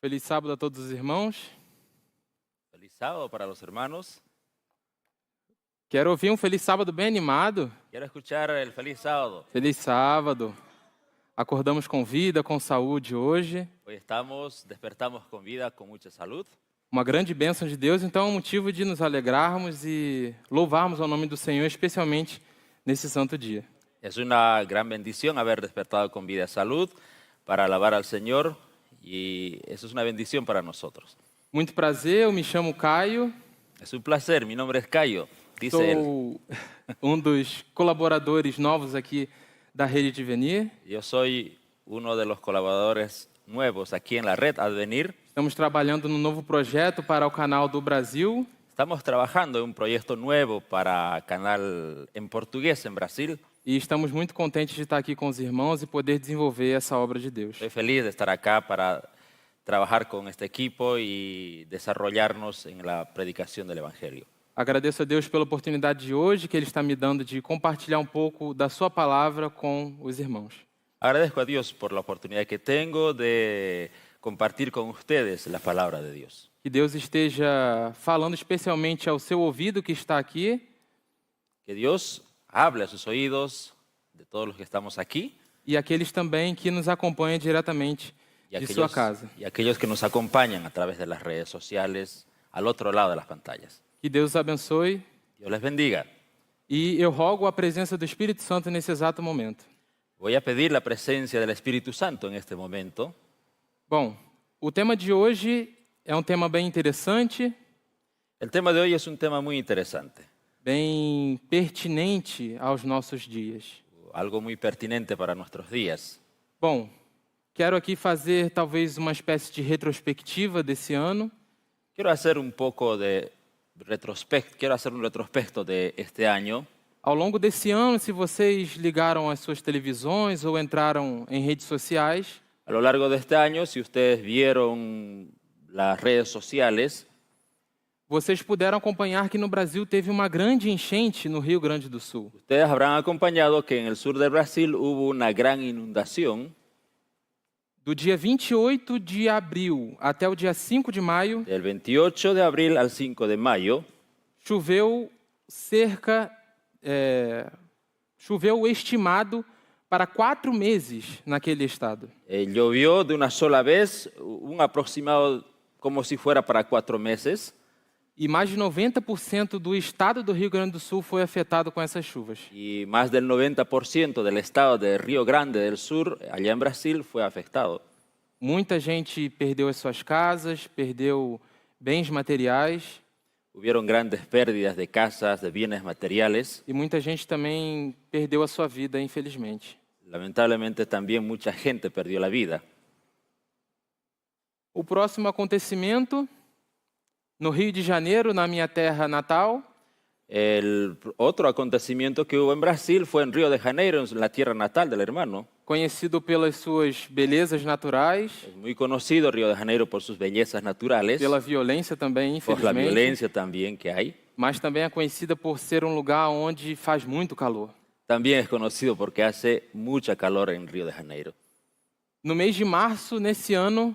Feliz sábado a todos os irmãos. Feliz sábado para los hermanos. Quero ouvir um feliz sábado bem animado. Quiero escuchar el feliz sábado. Feliz sábado. Acordamos com vida, com saúde hoje. Hoy despertamos con vida, con mucha salud. Uma grande bênção de Deus, então é um motivo de nos alegrarmos e louvarmos ao nome do Senhor, especialmente nesse santo dia. Es una gran bendición haber despertado con vida y salud para alabar al Señor y eso es una bendición para nosotros. Muito prazer, eu me chamo Caio. Es un placer, mi nombre es Caio, dice él. Sou um dos colaboradores novos aqui da Rede Advenir. Yo soy uno de los colaboradores nuevos aquí en la red Advenir. Estamos trabalhando num novo projeto para o canal do Brasil. Estamos trabajando en un proyecto nuevo para canal en portugués en Brasil. E estamos muito contentes de estar aqui com os irmãos e poder desenvolver essa obra de Deus. Estoy feliz de estar acá para trabajar con este equipo y desarrollarnos en la predicación del Evangelio. Agradeço a Deus pela oportunidade de hoje que Ele está me dando de compartilhar um pouco da sua palavra com os irmãos. Agradezco a Dios por la oportunidad que tengo de compartir con ustedes la palabra de Dios. Que Deus esteja falando especialmente ao seu ouvido que está aqui. Que Dios hable a sus oídos de todos los que estamos aquí E aqueles também que nos acompanham diretamente de sua casa. y aquellos que nos acompañan a través de las redes sociales al otro lado de las pantallas. Que Deus os abençoe. Dios les bendiga. E eu rogo a presença do Espírito Santo nesse exato momento. Voy a pedir la presencia del Espíritu Santo en este momento. Bom, o tema de hoje é um tema bem interessante, El tema de hoy es un tema muy interesante, bem pertinente aos nossos dias. algo muy pertinente para nuestros días. Bom, quero aqui fazer talvez uma espécie de retrospectiva desse ano. Quiero hacer un retrospecto de este año. Ao longo desse ano, se vocês ligaram as suas televisões ou entraram em redes sociais, A lo largo de este año, si ustedes vieron las redes sociales, vocês puderam acompanhar que no Brasil teve uma grande enchente no Rio Grande do Sul. ustedes habrán acompañado que en el sur de Brasil hubo una gran inundación. Do dia 28 de abril até o dia 5 de maio, Del 28 de abril al 5 de mayo, choveu choveu estimado para 4 meses naquele estado. llovió de una sola vez, un aproximado como si fuera para 4 meses. E mais de 90% do estado do Rio Grande do Sul foi afetado com essas chuvas. Y más del 90% del estado de Río Grande del Sur, allá en Brasil, fue afectado. Muita gente perdeu as suas casas, perdeu bens materiais Hubieron grandes pérdidas de casas, de bienes materiales. e muita gente também perdeu a sua vida, infelizmente. Lamentablemente también mucha gente perdió la vida. O próximo acontecimento, no Rio de Janeiro, na minha terra natal, El otro acontecimiento que hubo en Brasil fue en Río de Janeiro, en la tierra natal del hermano. conhecido pelas suas belezas naturais, Es muy conocido Río de Janeiro por sus bellezas naturales, pela violência também, por la infelizmente, violencia también que hay. mas também é conhecida por ser um lugar onde faz muito calor. También es conocido porque hace mucha calor en Río de Janeiro. No mês de março, nesse ano,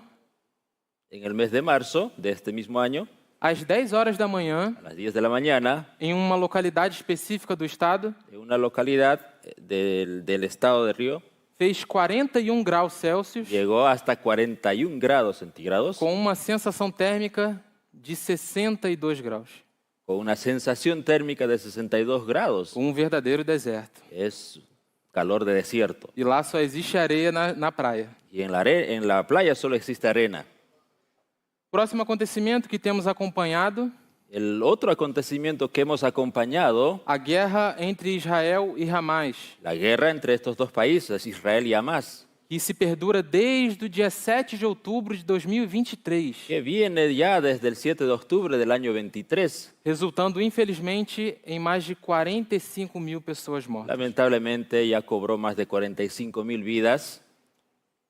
En el mes de marzo de este mismo año, às 10 horas da manhã, a las 10 de la mañana, em uma localidade específica do estado, en una localidad del estado de Río, fez 41 graus Celsius, llegó hasta 41 grados centígrados, com uma sensação térmica de 62 graus. con una sensación térmica de 62 grados. Um verdadeiro deserto. Es calor de desierto. E lá só existe areia na praia. Y en la playa solo existe arena. Próximo acontecimento que temos acompanhado, El otro acontecimiento que hemos acompañado, a guerra entre Israel e Hamas, la guerra entre estos dos países, Israel y Hamas, que se perdura desde o dia 7 de outubro de 2023, que viene ya desde el 7 de octubre del año 23. resultando, infelizmente, em mais de 45 mil pessoas mortas. Lamentablemente ya cobró más de 45.000 vidas.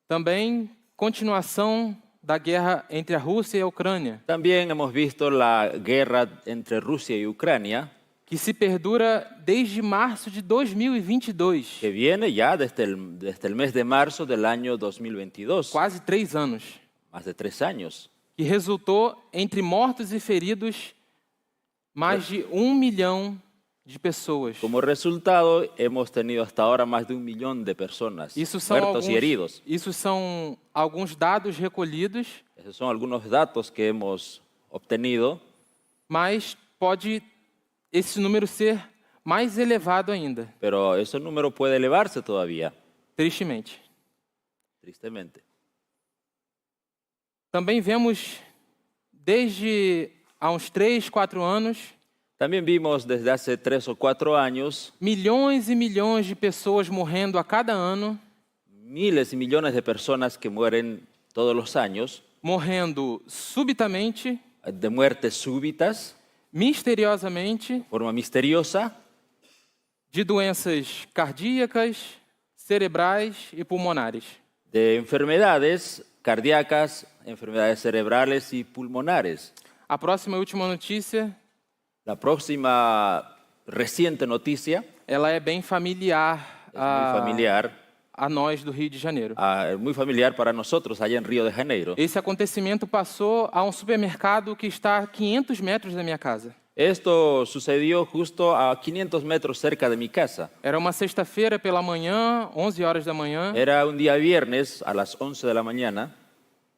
Também, continuação da guerra entre a Rússia e a Ucrânia, También hemos visto la guerra entre Rusia y Ucrania, que se perdura desde março de 2022, que viene ya desde el mes de marzo del año 2022. quase 3 anos. más de 3 años, que resultou entre mortos e feridos mais de 1 milhão de pessoas. como resultado hemos tenido hasta ahora más de 1 millón de personas Isso são muertos y heridos. alguns dados recolhidos, Esos son algunos datos que hemos obtenido, mas pode esse número ser mais elevado ainda, pero ese número puede elevarse todavía, tristemente. tristemente. Também vemos desde há uns 3, 4 anos También vimos desde hace 3 o 4 años milhões e milhões de pessoas morrendo a cada ano, miles y millones de personas que mueren todos los años morrendo subitamente, de muertes súbitas, misteriosamente, de forma misteriosa, de doenças cardíacas, cerebrais e pulmonares. de enfermedades cardíacas, enfermedades cerebrales y pulmonares. A próxima e última notícia, La próxima reciente noticia ela é bem familiar, es muy familiar, a nós do Rio de Janeiro. muy familiar para nosotros allá en Río de Janeiro. Esse acontecimento passou a um supermercado que está a 500 metros da minha casa. Esto sucedió justo a 500 metros cerca de mi casa. Era uma sexta-feira pela manhã, 11 horas da manhã, Era un día viernes a las 11 de la mañana.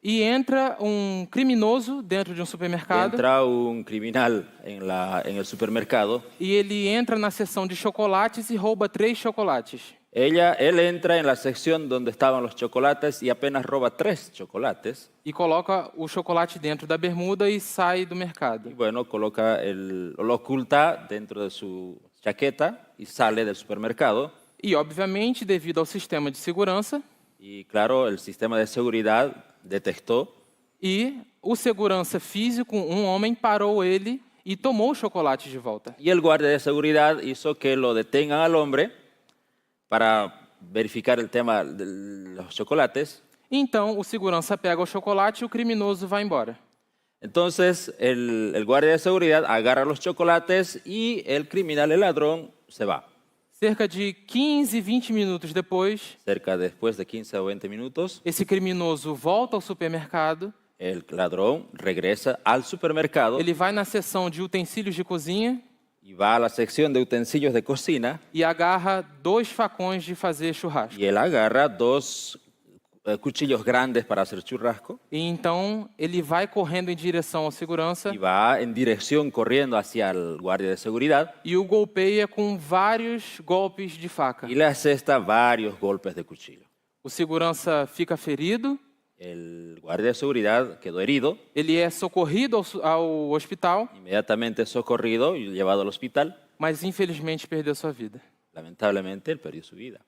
e entra um criminoso dentro de um supermercado Entra un criminal en el supermercado. e ele entra na seção de chocolates e rouba 3 chocolates. Él entra en la sección donde estaban los chocolates y apenas roba 3 chocolates. E coloca o chocolate dentro da bermuda e sai do mercado. Y bueno, lo oculta dentro de su chaqueta y sale del supermercado. E, obviamente, devido ao sistema de segurança, Y claro, el sistema de seguridad detectó e o segurança físico, um homem, parou ele e tomou o chocolate de volta. y el guardia de seguridad hizo que lo detengan al hombre para verificar el tema de los chocolates. Então, o segurança pega o chocolate e o criminoso vai embora. Entonces, el guardia de seguridad agarra los chocolates y el criminal, el ladrón, se va. Cerca de 15, 20 minutos depois, Cerca después de 15 o 20 minutos, esse criminoso volta ao supermercado, el ladrón regresa al supermercado ele vai na seção de utensílios de cozinha y va a la sección de utensilios de cocina e agarra 2 facões de fazer churrasco. y él agarra 2 cuchillos grandes para hacer churrasco E então ele vai correndo em direção ao segurança y va en dirección corriendo hacia el guardia de seguridad e o golpeia com vários golpes de faca. y le asesta varios golpes de cuchillo. O segurança fica ferido, El guardia de seguridad quedó herido, ele é socorrido ao hospital, inmediatamente socorrido y llevado al hospital. mas infelizmente perdeu sua vida. Lamentablemente, él perdió su vida.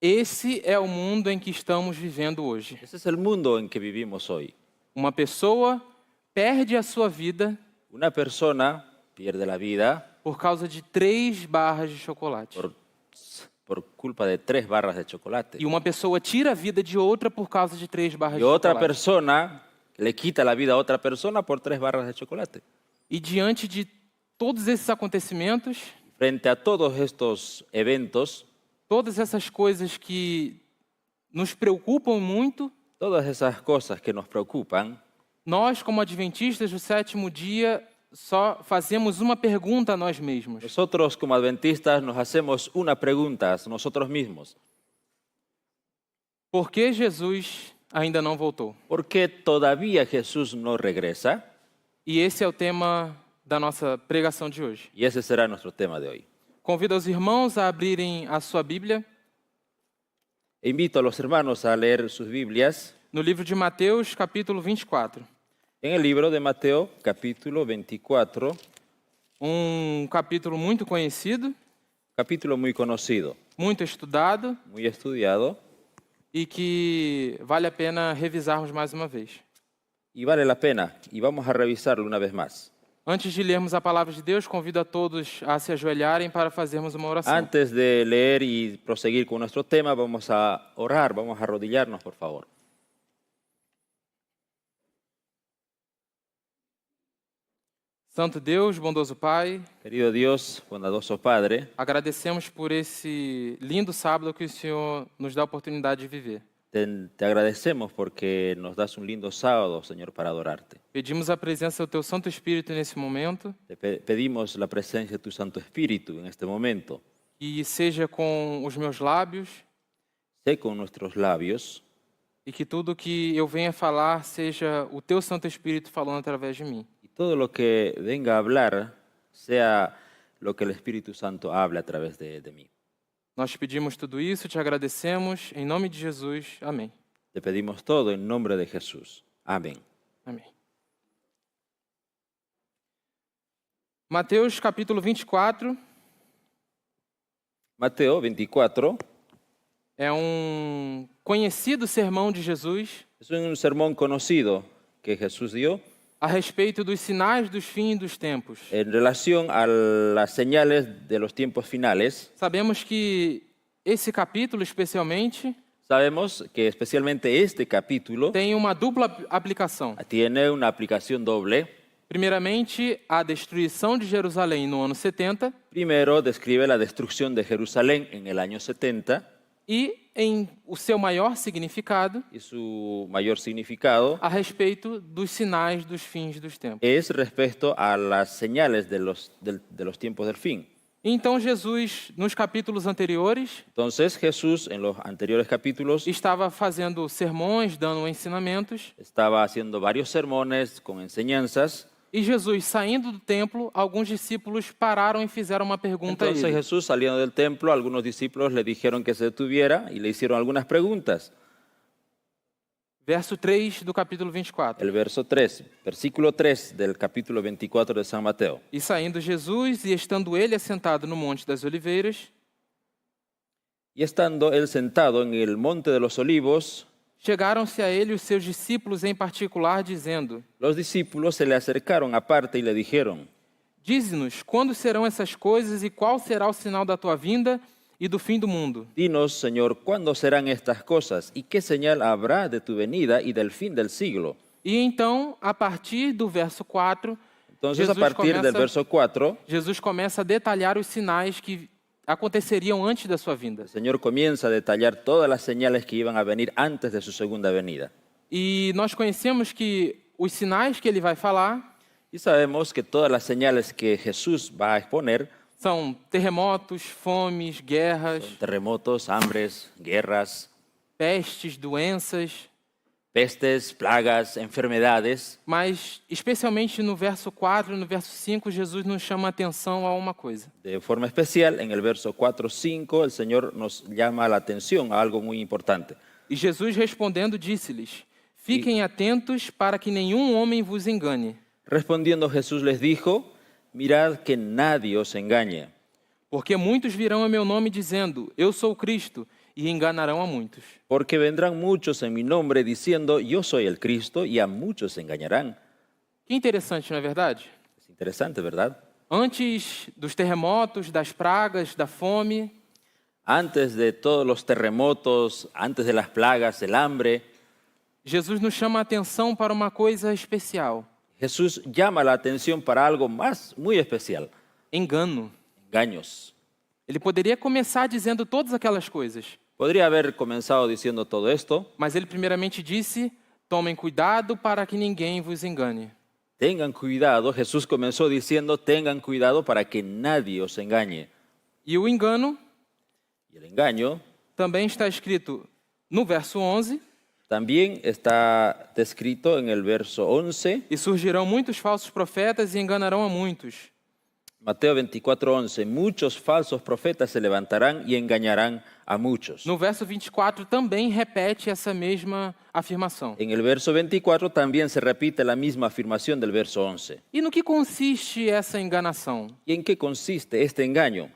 Esse é o mundo em que estamos vivendo hoje. Ese es el mundo en que vivimos hoy. Uma pessoa perde a sua vida Una persona pierde la vida por causa de 3 barras de chocolate. por culpa de 3 barras de chocolate. E uma pessoa tira a vida de outra por causa de 3 barras Y de otra chocolate. persona le quita la vida a otra persona por 3 barras de chocolate. E diante de todos esses acontecimentos, Frente a todos estos eventos, todas essas coisas que nos preocupam muito, todas esas cosas que nos preocupan, nós, como adventistas do 7º dia, só fazemos uma pergunta a nós mesmos. nosotros como adventistas nos hacemos una pregunta a nosotros mismos. Por que Jesus ainda não voltou? ¿Por qué todavía Jesús no regresa? E esse é o tema da nossa pregação de hoje. Y ese será nuestro tema de hoy. Convido os irmãos a abrirem a sua Bíblia E invito a los hermanos a leer sus Biblias no livro de Mateus, capítulo 24. en el libro de Mateo, capítulo 24, Um capítulo muito conhecido, capítulo muy conocido, muito estudado muy estudiado, e que vale a pena revisarmos mais uma vez. y vale la pena, y vamos a revisarlo una vez más. Antes de lermos a palavra de Deus, convido a todos a se ajoelharem para fazermos uma oração. Antes de leer y proseguir con nuestro tema, vamos a orar, vamos a arrodillarnos, por favor. Santo Deus, bondoso Pai, Querido Dios, bondadoso Padre, agradecemos por esse lindo sábado que o Senhor nos dá a oportunidade de viver. te agradecemos porque nos das un lindo sábado, Señor, para adorarte. Pedimos a presença do Teu Santo Espírito nesse momento, Pedimos la presencia de tu Santo Espíritu en este momento. e seja com os meus lábios, Sé con nuestros labios e que tudo que eu venha falar seja o Teu Santo Espírito falando através de mim. y todo lo que venga a hablar sea lo que el Espíritu Santo hable a través de mí. Nós te pedimos tudo isso, te agradecemos, em nome de Jesus. Amém. Te pedimos todo en nombre de Jesús. Amén. Amém. Mateus capítulo 24 Mateo 24 é conhecido sermão de Jesus es un sermón conocido que Jesús dio a respeito dos sinais dos fins dos tempos. en relación a las señales de los tiempos finales. Sabemos que esse capítulo, especialmente, Sabemos que especialmente este capítulo tem uma dupla aplicação. tiene una aplicación doble. Primeiramente, a destruição de Jerusalém no ano 70 Primero describe la destrucción de Jerusalén en el año 70 e, em o seu maior significado, y su mayor significado a respeito dos sinais dos fins dos tempos. es respecto a las señales de los tiempos del fin. Então, Jesus, nos capítulos anteriores, Entonces Jesús en los anteriores capítulos estava fazendo sermões, dando ensinamentos, estaba haciendo varios sermones con enseñanzas. e Jesus, saindo do templo, alguns discípulos pararam e fizeram uma pergunta a Entonces ele. Jesús saliendo del templo, algunos discípulos le dijeron que se detuviera y le hicieron algunas preguntas. Verso 3 do capítulo 24. El versículo 3 del capítulo 24 de San Mateo. E saindo Jesus, e estando ele assentado no Monte das Oliveiras, Y estando él sentado en el monte de los olivos, chegaram-se a ele os seus discípulos em particular, dizendo: los discípulos se le acercaron aparte y le dijeron: Dize-nos, quando serão essas coisas e qual será o sinal da tua vinda e do fim do mundo? Dinos, Señor, ¿cuándo serán estas cosas? ¿Y qué señal habrá de tu venida y del fin del siglo? E então, a partir do verso 4, Entonces, a partir del verso 4, Jesus começa a detalhar os sinais que aconteceriam antes da sua vinda. el Señor comienza a detallar todas las señales que iban a venir antes de su segunda venida. E nós conhecemos que os sinais que ele vai falar Y sabemos que todas las señales que Jesús va a exponer são terremotos, fomes, guerras, terremotos, hambres, guerras, pestes, doenças, pestes, plagas, enfermedades. mas especialmente no verso 4 e no verso 5, Jesus nos chama a atenção a uma coisa. De forma especial, en el verso 4, 5, el Señor nos llama la atención a algo muy importante. E Jesus respondendo disse-lhes: Fiquem atentos para que nenhum homem vos engane, Respondiendo Jesús les dijo: mirad que nadie os engañe, porque muitos virão a meu nome dizendo: Eu sou o Cristo, e enganarão a muitos. porque vendrán muchos en mi nombre diciendo: yo soy el Cristo, y a muchos engañarán. Que interessante, não é verdade? Es interesante, ¿verdad? Antes dos terremotos, das pragas, da fome, Antes de todos los terremotos, antes de las plagas, el hambre, Jesus nos chama a atenção para uma coisa especial: Jesús llama la atención para algo más muy especial: engano. engaños. Ele poderia começar dizendo todas aquelas coisas, Podría haber comenzado diciendo todo esto: mas ele primeiramente disse: Tomem cuidado para que ninguém vos engane. tengan cuidado. Jesús comenzó diciendo: tengan cuidado para que nadie os engañe. E o engano Y el engaño também está escrito no verso 11, también está descrito en el verso 11, e surgirão muitos falsos profetas e enganarão a muitos. Mateo 24:11. Muchos falsos profetas se levantarán y engañarán a muchos. No verso 24 também repete essa mesma afirmação. En el verso 24 también se repite la misma afirmación del verso 11. E no que consiste essa enganação? ¿Y en qué consiste este engaño?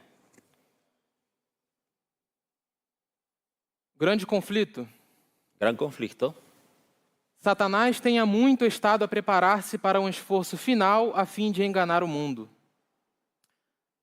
Grande conflito. Gran conflicto. Satanás tem há muito estado a preparar-se para um esforço final a fim de enganar o mundo.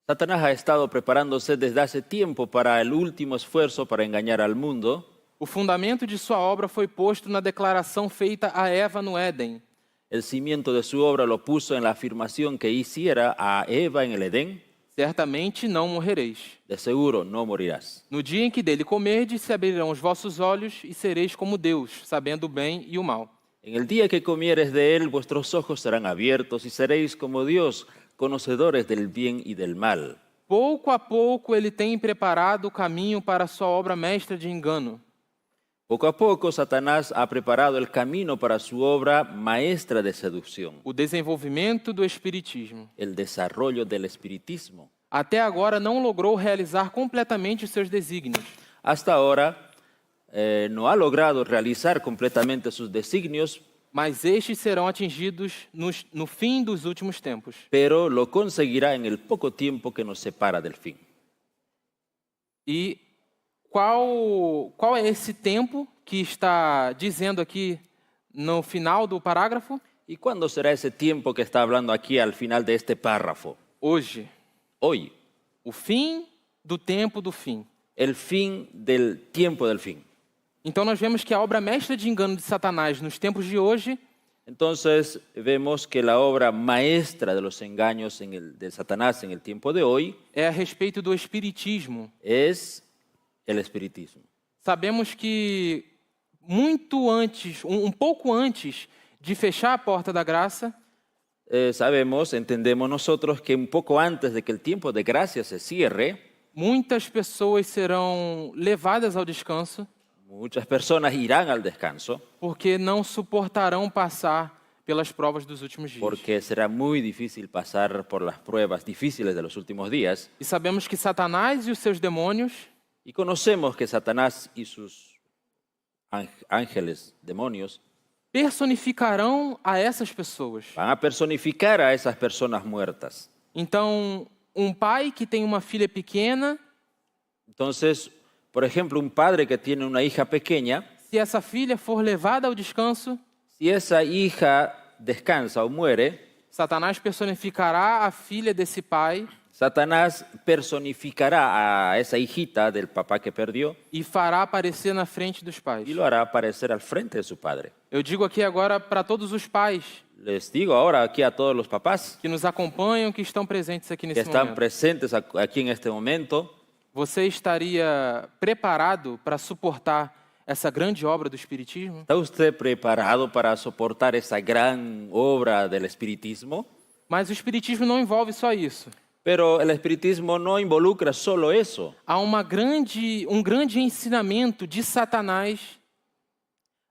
Satanás ha estado preparándose desde hace tiempo para el último esfuerzo para engañar al mundo. O fundamento de sua obra foi posto na declaração feita a Eva no Éden. El cimiento de su obra lo puso en la afirmación que hiciera a Eva en el Edén. certamente não morrereis. De seguro no morirás. No dia em que dele comerdes, se abrirão os vossos olhos e sereis como Deus, sabendo o bem e o mal. En el día que comieres de él, vuestros ojos serán abiertos y seréis como Dios, conocedores del bien y del mal. Pouco a pouco ele tem preparado o caminho para a sua obra mestra de engano. Poco a poco, Satanás ha preparado el camino para su obra maestra de seducción, O desenvolvimento do espiritismo. el desarrollo del espiritismo. Até agora não logrou realizar completamente os seus desígnios. Hasta ahora no ha logrado realizar completamente sus designios, Mas estes serão atingidos no fim dos últimos tempos. pero lo conseguirá en el poco tiempo que nos separa del fin. E qual é esse tempo que está dizendo aqui no final do parágrafo? ¿Y cuándo será ese tiempo que está hablando aquí al final de este párrafo? Hoje. Hoy, O fim do tempo do fim. el fin del tiempo del fin. Então nós vemos que a obra mestra de engano de Satanás nos tempos de hoje Entonces vemos que la obra maestra de los engaños de Satanás en el tiempo de hoy é a respeito do espiritismo. es el espiritismo. Sabemos que muito antes, um pouco antes de fechar a porta da graça, Entendemos nosotros que un poco antes de que el tiempo de gracia se cierre, muitas pessoas serão levadas ao descanso muchas personas irán al descanso porque não suportarão passar pelas provas dos últimos dias. porque será muy difícil pasar por las pruebas difíciles de los últimos días. E sabemos que Satanás e os seus demônios Y conocemos que Satanás y sus ángeles, demonios, personificarão a essas pessoas. van a personificar a esas personas muertas. Então, um pai que tem uma filha pequena, Entonces, por ejemplo, un padre que tiene una hija pequeña, se essa filha for levada ao descanso, si esa hija descansa o muere, Satanás personificará a filha desse pai Satanás personificará a esa hijita del papá que perdió e fará aparecer na frente dos pais. y lo hará aparecer al frente de su padre. Eu digo aqui agora para todos os pais Les digo ahora aquí a todos los papás que nos acompanham, que estão presentes aqui que nesse están momento. presentes aquí en este momento. Você estaria preparado para suportar essa grande obra do Espiritismo? ¿Está usted preparado para soportar esa gran obra del espiritismo? Mas o Espiritismo não envolve só isso. Pero el espiritismo no involucra solo eso. Há um grande ensinamento de Satanás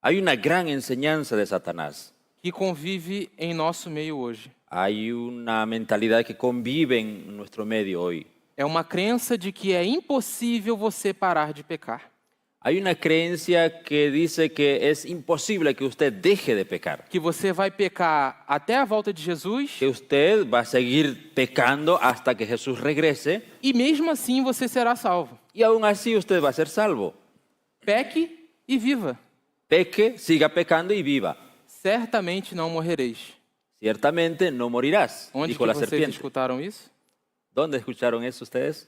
Hay una gran enseñanza de Satanás. que convive em nosso meio hoje. Hay una mentalidad que convive en nuestro medio hoy. É uma crença de que é impossível você parar de pecar. Hay una creencia que dice que es imposible que usted deje de pecar. Que você vai pecar até a volta de Jesus Que usted va a seguir pecando hasta que Jesús regrese e mesmo assim você será salvo. y aún así usted va a ser salvo. Peque e viva. Peque, siga pecando y viva. Certamente não morrereis. Ciertamente no morirás, Onde dijo que la vocês serpiente. escutaram isso? ¿Dónde escucharon eso ustedes?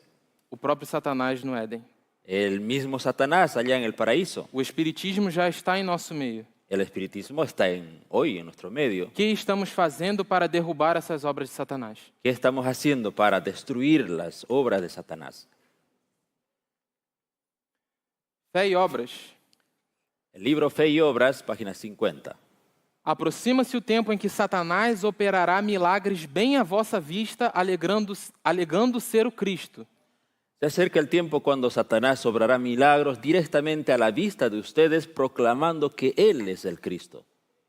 O próprio Satanás no Éden. El mismo Satanás allá en el paraíso. O Espiritismo já está em nosso meio. El espiritismo está hoy en nuestro medio. O que estamos fazendo para derrubar essas obras de Satanás? ¿Qué estamos haciendo para destruir las obras de Satanás? Fé e obras. El libro Fe y Obras, página 50. Aproxima-se o tempo em que Satanás operará milagres bem à vossa vista, alegando ser o Cristo. Se acerca el tiempo cuando Satanás obrará milagros directamente a la vista de ustedes, proclamando que Él es el Cristo.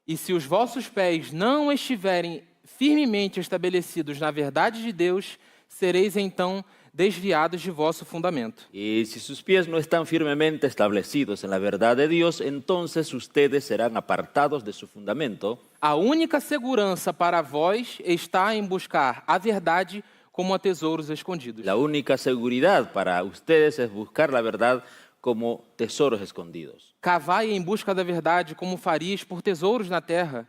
E se os vossos pés não estiverem firmemente estabelecidos na verdade de Deus, sereis então desviados de vosso fundamento. Y si sus pies no están firmemente establecidos en la verdad de Dios, entonces ustedes serán apartados de su fundamento. A única segurança para vós está em buscar a verdade como a tesouros escondidos. La única seguridad para ustedes es buscar la verdad como tesoros escondidos. Cavai em busca da verdade como farias por tesouros na terra.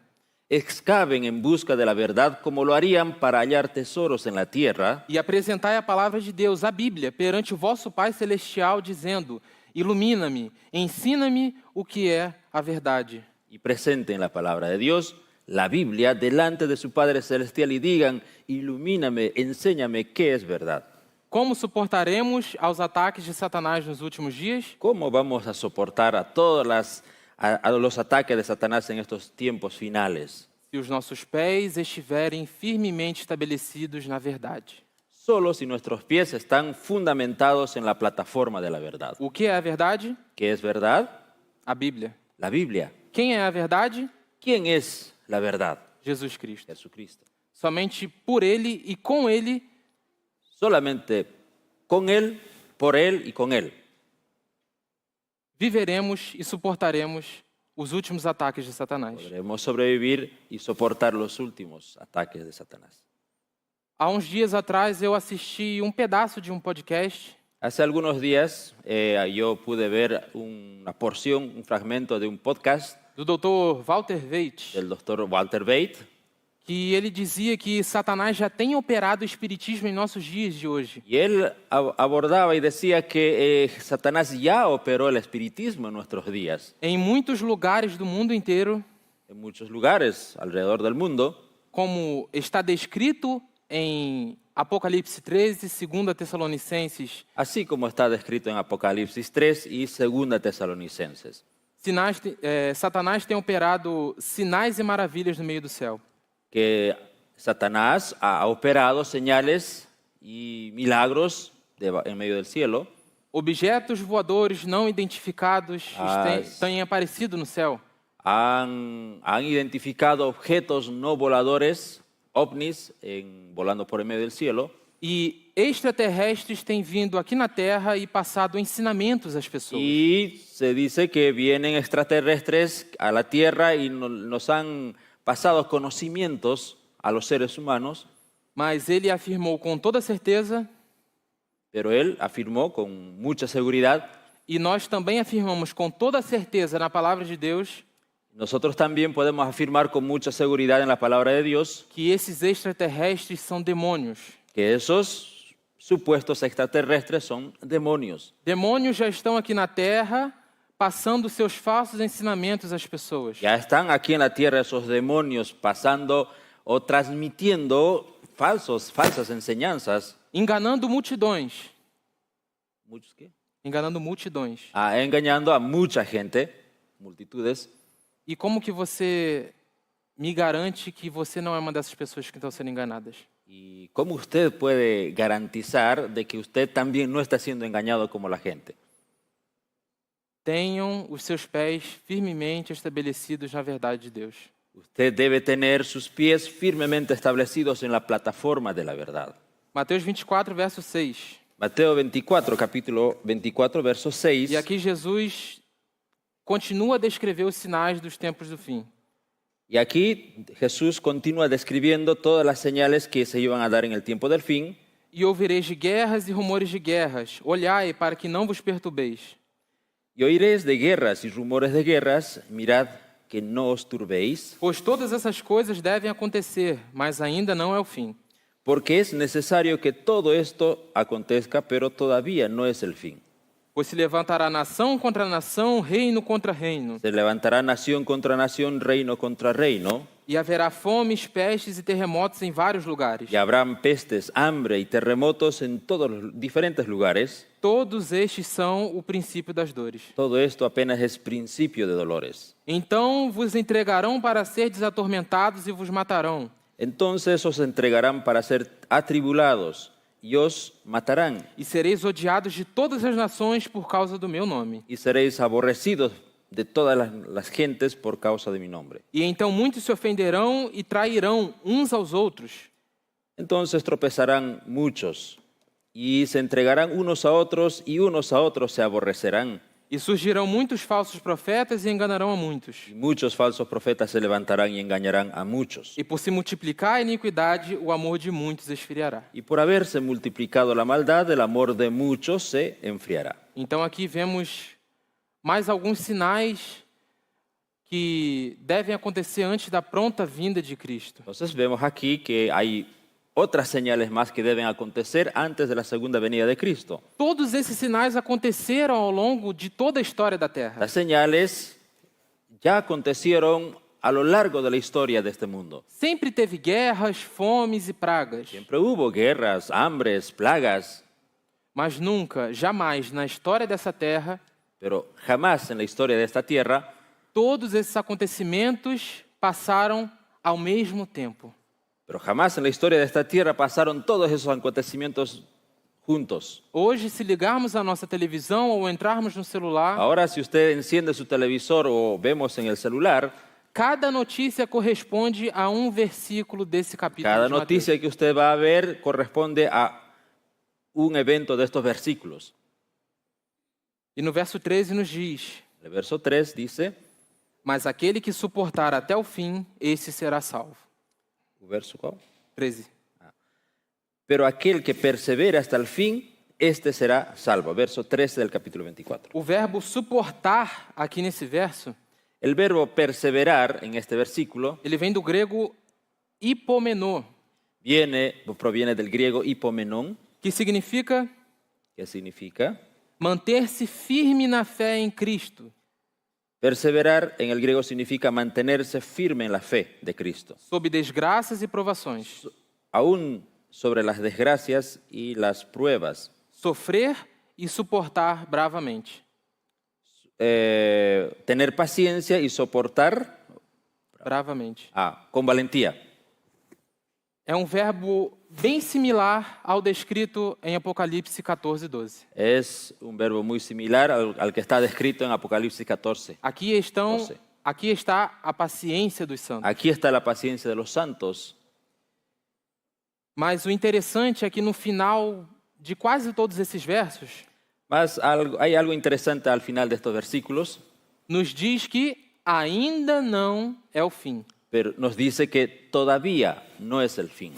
Excaven en busca de la verdad como lo harían para hallar tesoros en la tierra. E apresentai a palavra de Deus, a Bíblia, perante o vosso Pai Celestial, dizendo: ilumina-me, ensina-me o que é a verdade. Y presenten la palabra de Dios, la Biblia delante de su Padre Celestial y digan, ilumíname, enséñame qué es verdad. Como suportaremos aos ataques de Satanás nos últimos dias? ¿Cómo vamos a soportar a los ataques de Satanás en estos tiempos finales? Se os nossos pés estiverem firmemente estabelecidos na verdade. Solo si nuestros pies están fundamentados en la plataforma de la verdad. O que é a verdade? ¿Qué es verdad? A Bíblia. La Biblia. Quem é a verdade? ¿Quién es la verdad? Jesus Cristo. Jesucristo. Somente por Ele e com Ele Solamente con Él, por Él y con Él viveremos e suportaremos os últimos ataques de Satanás. podremos sobrevivir y soportar los últimos ataques de Satanás. Há uns dias atrás eu assisti pedaço de podcast Hace algunos días yo pude ver una porción, un fragmento de un podcast do Dr. Walter Veit, del doctor Walter Bate, que ele dizia que Satanás já tem operado o espiritismo em nossos dias de hoje. y él abordaba y decía que Satanás ya operó el espiritismo en nuestros días, Em muitos lugares do mundo inteiro, en muchos lugares alrededor del mundo, como está descrito em Apocalipse 13, 2 Tessalonicenses, así como está descrito en Apocalipsis 3 y 2 Tesalonicenses. Satanás tem operado sinais e maravilhas no meio do céu. Que Satanás ha operado señales y milagros en medio del cielo. Objetos voadores não identificados têm aparecido no céu. Han identificado objetos no voladores, ovnis, volando por en medio del cielo. E extraterrestres têm vindo aqui na Terra e passado ensinamentos às pessoas. Y se dice que vienen extraterrestres a la Tierra y nos han pasado conocimientos a los seres humanos. Mas ele afirmou com toda certeza, Pero él afirmó con mucha seguridad, e nós também afirmamos com toda certeza na palavra de Deus, nosotros también podemos afirmar con mucha seguridad en la palabra de Dios, que esses extraterrestres são demônios. que esos supuestos extraterrestres son demonios. Demônios já estão aqui na Terra, passando seus falsos ensinamentos às pessoas. Ya están aquí en la tierra esos demonios pasando o transmitiendo falsas enseñanzas. Enganando multidões. ¿Muchos qué? Enganando multidões. Engañando a mucha gente, multitudes. E como que você me garante que você não é uma dessas pessoas que estão sendo enganadas? ¿Y cómo usted puede garantizar de que usted también no está siendo engañado como la gente? Tenham os seus pés firmemente estabelecidos na verdade de Deus. Usted debe tener sus pies firmemente establecidos en la plataforma de la verdad. Mateus 24, verso 6. Mateo 24, capítulo 24, verso 6. E aqui Jesus continua a descrever os sinais dos tempos do fim. Y aquí Jesús continúa describiendo todas las señales que se iban a dar en el tiempo del fin. E ouvireis de guerras e rumores de guerras. Olhai para que não vos perturbeis. Y oiréis de guerras y rumores de guerras, mirad que no os turbéis, Pois todas essas coisas devem acontecer, mas ainda não é o fim. porque es necesario que todo esto acontezca, pero todavía no es el fin. Pois se levantará nação contra nação, reino contra reino. Se levantará nación contra nación, reino contra reino, E haverá fomes, pestes e terremotos em vários lugares. y habrán pestes, hambre y terremotos en todos los diferentes lugares. Todos estes são o princípio das dores. Todo esto apenas es principio de dolores. Então vos entregarão para serdes atormentados e vos matarão. Entonces os entregarán para ser atribulados y os matarán, E sereis odiados de todas as nações por causa do meu nome. y seréis aborrecidos de todas las gentes por causa de mi nombre. E então muitos se ofenderão e trairão uns aos outros. Entonces tropezarán muchos y se entregarán unos a otros y unos a otros se aborrecerán. E surgirão muitos falsos profetas e enganarão a muitos. Y muchos falsos profetas se levantarán y engañarán a muchos. E por se multiplicar a iniquidade, o amor de muitos esfriará. Y por haberse multiplicado la maldad, el amor de muchos se enfriará. Então aqui vemos mais alguns sinais que devem acontecer antes da pronta vinda de Cristo. Entonces vemos aquí que hay otras señales más que deben acontecer antes de la segunda venida de Cristo. Todos esses sinais aconteceram ao longo de toda a história da Terra. Las señales ya acontecieron a lo largo de la historia de este mundo. Sempre teve guerras, fomes e pragas, Siempre hubo guerras, hambres, plagas, mas nunca, jamais na história dessa terra, pero jamás en la historia de esta tierra todos esses acontecimentos passaram ao mesmo tempo. Pero jamás en la historia de esta tierra pasaron todos esos acontecimientos juntos. Hoje, se ligarmos a nossa televisão ou entrarmos no celular, Ahora, si usted enciende su televisor o vemos en el celular, cada notícia corresponde a um versículo desse capítulo cada de Mateus. noticia que usted va a ver corresponde a un evento de estos versículos. E no verso 13 nos diz: El verso 3 dice, mas aquele que suportar até o fim, esse será salvo. ¿el verso cuál? 13. Pero aquel que persevera hasta el fin, este será salvo. Verso 13 del capítulo 24. O verbo suportar aqui nesse verso, El verbo perseverar en este versículo ele vem do grego hipomenô, proviene del griego hipomenon, que significa que significa manter-se firme na fé em Cristo, perseverar. En el griego significa mantenerse firme en la fe de Cristo, sob desgraças e provações, aún sobre las desgracias y las pruebas. sofrer e suportar bravamente. Tener paciencia y soportar Bravamente. con valentía. É um verbo bem similar ao descrito em Apocalipse 14, 12. Es un verbo muy similar al que está descrito en Apocalipsis 14. Aqui 12. está a paciência dos santos. Aquí está la paciencia de los santos. Mas o interessante é que no final de quase todos esses versos, Mas hay algo interesante al final de estos versículos, nos diz que ainda não é o fim. pero nos dice que todavía no es el fin.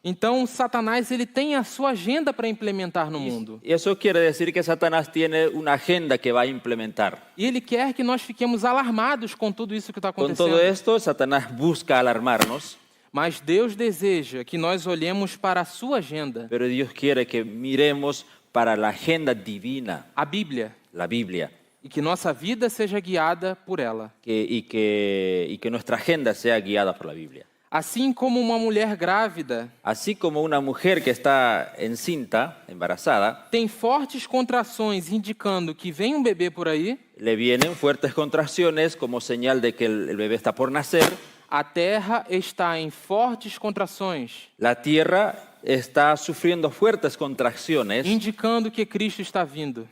Então, Satanás ele tem a sua agenda para implementar no mundo. Y eso quiere decir que Satanás tiene una agenda que va a implementar. E ele quer que nós fiquemos alarmados com tudo isso que está Con acontecendo. todo esto, Satanás busca alarmarnos, Mas Deus deseja que nós olhemos para a sua agenda, pero Dios quiere que miremos para la agenda divina, a Bíblia, la Biblia, e que nossa vida seja guiada por ela. y que nuestra agenda sea guiada por la Biblia. Assim como uma mulher grávida Así como una mujer que está encinta, embarazada, tem fortes contrações indicando que vem um bebê por aí, le vienen fuertes contracciones como señal de que el bebé está por nacer. a terra está em fortes contrações, La tierra está sufriendo fuertes contracciones, indicando que Cristo está vindo.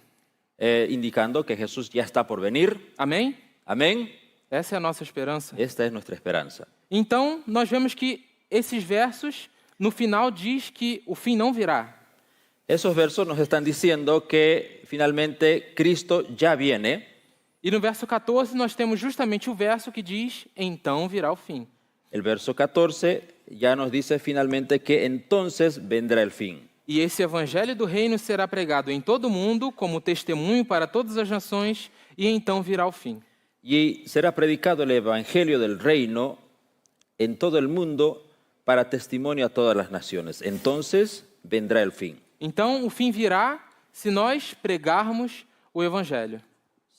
indicando que Jesús ya está por venir. Amém? Amén. Essa é a nossa esperança. Esta es nuestra esperanza. Então, nós vemos que esses versos, no final, diz que o fim não virá. Esos versos nos están diciendo que finalmente Cristo ya viene. E no verso 14, nós temos justamente o verso que diz, então virá o fim. El verso 14 ya nos dice finalmente que entonces vendrá el fin. E esse evangelho do reino será pregado em todo o mundo como testemunho para todas as nações, e então virá o fim. Y será predicado el evangelio del reino en todo el mundo para testimonio a todas las naciones. Entonces vendrá el fin. Então, o fim virá se nós pregarmos o evangelho.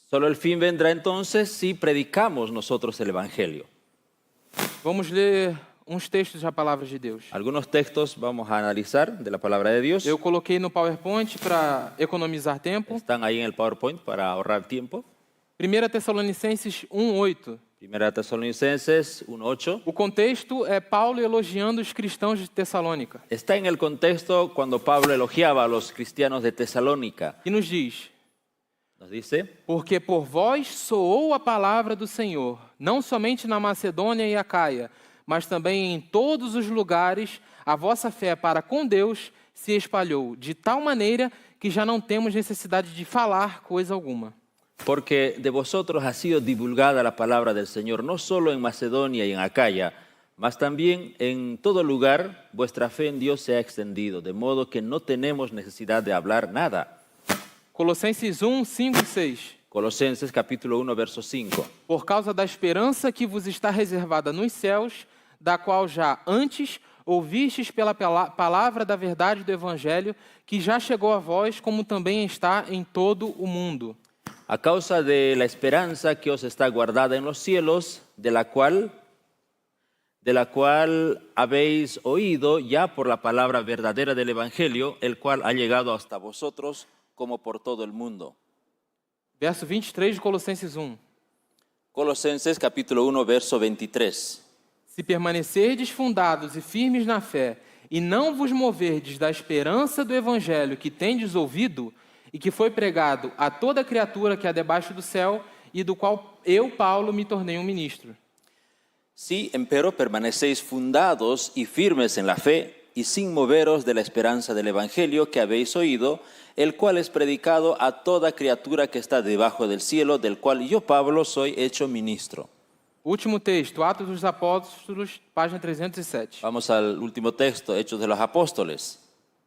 Solo el fin vendrá entonces si predicamos nosotros el evangelio. Vamos ler uns textos da palavra de Deus. Algunos textos vamos a analizar de la palabra de Dios. Eu coloquei no PowerPoint para economizar tempo. Están ahí en el PowerPoint para ahorrar tiempo. 1 Tessalonicenses 1:8. Primera Tesalonicenses 1:8. O contexto é Paulo elogiando os cristãos de Tessalônica. Está en el contexto cuando Pablo elogiaba a los cristianos de Tesalónica. E nos diz: Nos dice, porque por vós soou a palavra do Senhor, não somente na Macedônia e Acaia, mas também em todos os lugares, a vossa fé para com Deus se espalhou, de tal maneira que já não temos necessidade de falar coisa alguma. porque de vosotros ha sido divulgada la palabra del Señor, no solo en Macedonia y en Acaya, mas también en todo lugar vuestra fe en Dios se ha extendido, de modo que no tenemos necesidad de hablar nada. Colossenses 1, 5 e 6. Colosenses capítulo 1, verso 5. Por causa da esperança que vos está reservada nos céus, da qual já antes ouvistes pela palavra da verdade do Evangelho, que já chegou a vós, como também está em todo o mundo. a causa de la esperanza que os está guardada en los cielos, de la cual habéis oído ya por la palabra verdadera del Evangelio, el cual ha llegado hasta vosotros como por todo el mundo. Verso 23 de Colossenses 1. Colosenses capítulo 1, verso 23. Se permanecerdes fundados e firmes na fé, e não vos moverdes da esperança do evangelho que tendes ouvido, e que foi pregado a toda criatura que há debaixo do céu, e do qual eu, Paulo, me tornei um ministro. Si, empero, permanecéis fundados y firmes en la fe, y sin moveros de la esperanza del Evangelio que habéis oído, el cual es predicado a toda criatura que está debajo del cielo, del cual yo, Pablo, soy hecho ministro. Último texto, Atos dos Apóstolos, página 307. Vamos al último texto, Hechos de los Apóstoles,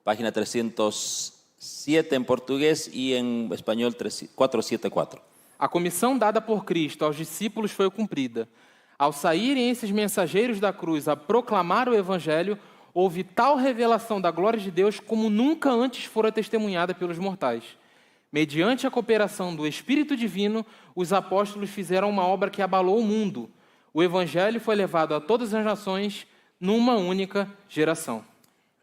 página 307 en portugués y en español 474. A comissão dada por Cristo aos discípulos foi cumprida. Ao saírem esses mensageiros da cruz a proclamar o evangelho, houve tal revelação da glória de Deus como nunca antes fora testemunhada pelos mortais. Mediante a cooperação do Espírito Divino, os apóstolos fizeram uma obra que abalou o mundo. O evangelho foi levado a todas as nações numa única geração.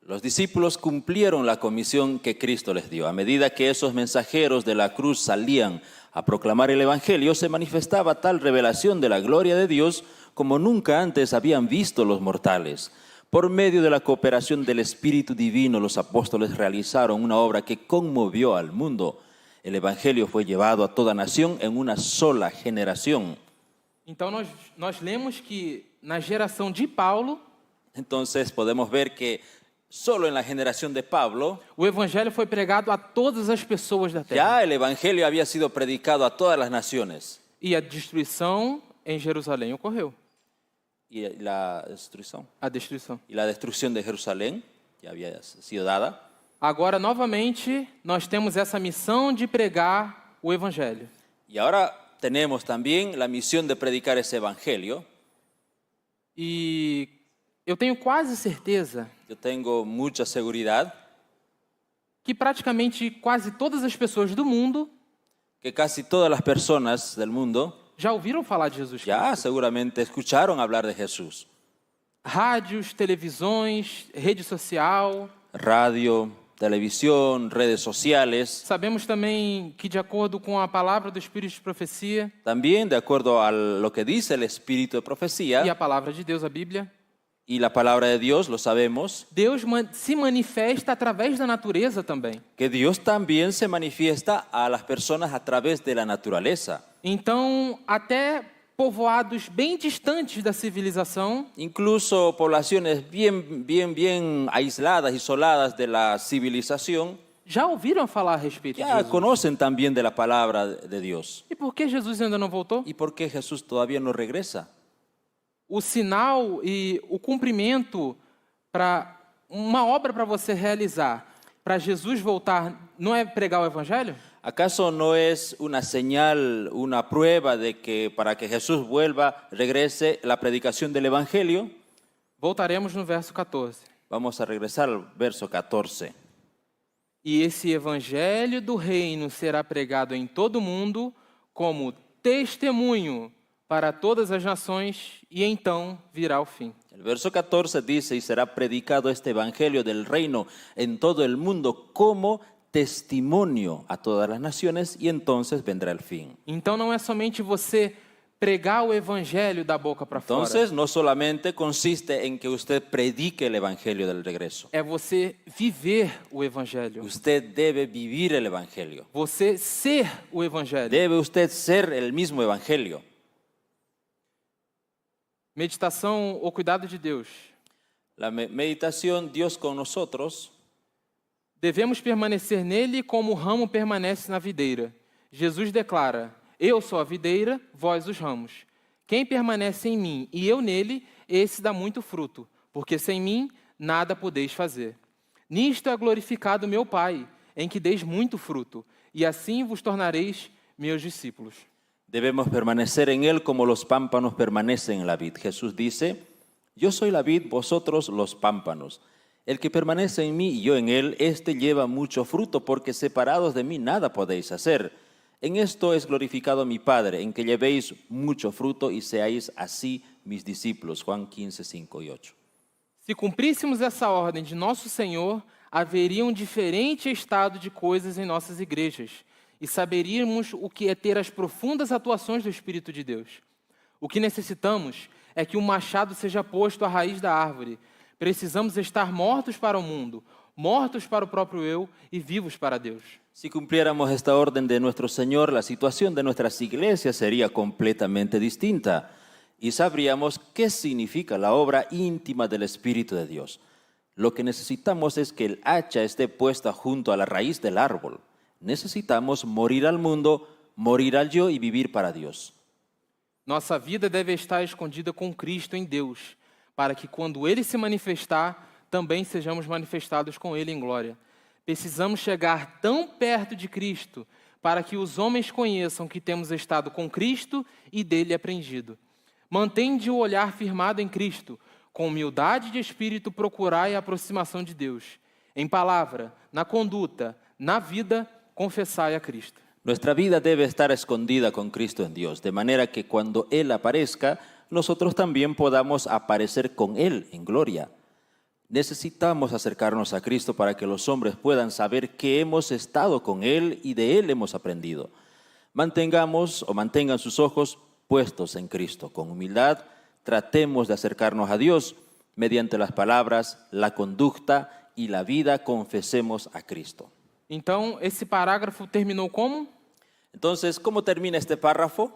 Los discípulos cumplieron la comisión que Cristo les dio. A medida que esos mensajeros de la cruz salían a proclamar el Evangelio, se manifestaba tal revelación de la gloria de Dios como nunca antes habían visto los mortales. Por medio de la cooperación del Espíritu Divino, los apóstoles realizaron una obra que conmovió al mundo. El Evangelio fue llevado a toda nación en una sola generación. Então nós lemos que na geração de Paulo, Entonces podemos ver que solo en la generación de Pablo, o evangelho foi pregado a todas as pessoas da terra. ya el Evangelio había sido predicado a todas las naciones. E a destruição em Jerusalém ocorreu. Y la destrucción. A destruição. Y la destrucción de Jerusalén ya había sido dada. Agora, novamente, nós temos essa missão de pregar o evangelho. Y ahora tenemos también la misión de predicar ese Evangelio. E eu tenho quase certeza Yo tengo mucha seguridad que praticamente quase todas as pessoas do mundo que casi todas las personas del mundo já ouviram falar de Jesus Cristo. ya seguramente escucharon hablar de Jesús. Rádios, televisões, rede social. Radio, televisión, redes sociales. Sabemos também que, de acordo com a palavra do Espírito de Profecia También, de acuerdo a lo que dice el Espíritu de e Profecía a palavra de Deus, a Bíblia, y la palabra de Dios, lo sabemos, Deus se manifesta através da natureza também. que Dios también se manifiesta a las personas a través de la naturaleza. Então, até povoados bem distantes da civilização Incluso poblaciones bien aisladas, isoladas de la civilización, já ouviram falar a respeito de ya Jesus. conocen también de la palabra de Dios. E por que Jesus ainda não voltou? ¿Y por qué Jesús todavía no regresa? O sinal e o cumprimento para uma obra para você realizar, para Jesus voltar, não é pregar o evangelho? ¿Acaso no es una señal, una prueba de que para que Jesús vuelva, regrese la predicación del Evangelio? Voltaremos no verso 14. Vamos a regresar al verso 14. E esse evangelho do reino será pregado em todo o mundo como testemunho para todas as nações, e então virá o fim. El verso 14 dice, y será predicado este Evangelio del reino en todo el mundo como testimonio a todas las naciones, y entonces vendrá el fin. Então não é somente você pregar o evangelho da boca para fora. Entonces, no solamente consiste en que usted predique el Evangelio del regreso. É você viver o evangelho. Usted debe vivir el Evangelio. Você ser o evangelho. Debe usted ser el mismo Evangelio. Meditação, o cuidado de Deus. La meditación, Dios con nosotros. Devemos permanecer nele como o ramo permanece na videira. Jesus declara: eu sou a videira, vós os ramos. Quem permanece em mim e eu nele, esse dá muito fruto, porque sem mim nada podeis fazer. Nisto é glorificado meu Pai, em que deis muito fruto, e assim vos tornareis meus discípulos. Debemos permanecer en Él como los pámpanos permanecen en la vid. Jesús dice, yo soy la vid, vosotros los pámpanos. El que permanece en mí y yo en Él, éste lleva mucho fruto, porque separados de mí nada podéis hacer. En esto es glorificado mi Padre, en que llevéis mucho fruto y seáis así mis discípulos. Juan 15, 5 y 8. Se cumpríssemos essa ordem de nosso Senhor, haveria diferente estado de coisas em nossas igrejas, e saberíamos o que é ter as profundas atuações do Espírito de Deus. O que necessitamos é que o machado seja posto à raiz da árvore. Precisamos estar mortos para o mundo, mortos para o próprio eu e vivos para Deus. Si cumpliéramos esta orden de nuestro Señor, la situación de nuestras iglesias sería completamente distinta y sabríamos qué significa la obra íntima del Espíritu de Dios. Lo que necesitamos es que el hacha esté puesta junto a la raíz del árbol. Necesitamos morir al mundo, morir al yo y vivir para Dios. Nossa vida deve estar escondida com Cristo em Deus, para que quando Ele se manifestar, também sejamos manifestados com Ele em glória. Precisamos chegar tão perto de Cristo para que os homens conheçam que temos estado com Cristo e dele aprendido. Mantende o olhar firmado em Cristo, com humildade de espírito procurai a aproximação de Deus. Em palavra, na conduta, na vida, confessai a Cristo. Nuestra vida debe estar escondida con Cristo en Dios, de manera que cuando Él aparezca, nosotros también podamos aparecer con Él en gloria. Necesitamos acercarnos a Cristo para que los hombres puedan saber que hemos estado con Él y de Él hemos aprendido. Mantengan sus ojos puestos en Cristo. Con humildad, tratemos de acercarnos a Dios mediante las palabras, la conducta y la vida, confesemos a Cristo. Então, esse parágrafo terminou como? Entonces, ¿cómo termina este párrafo?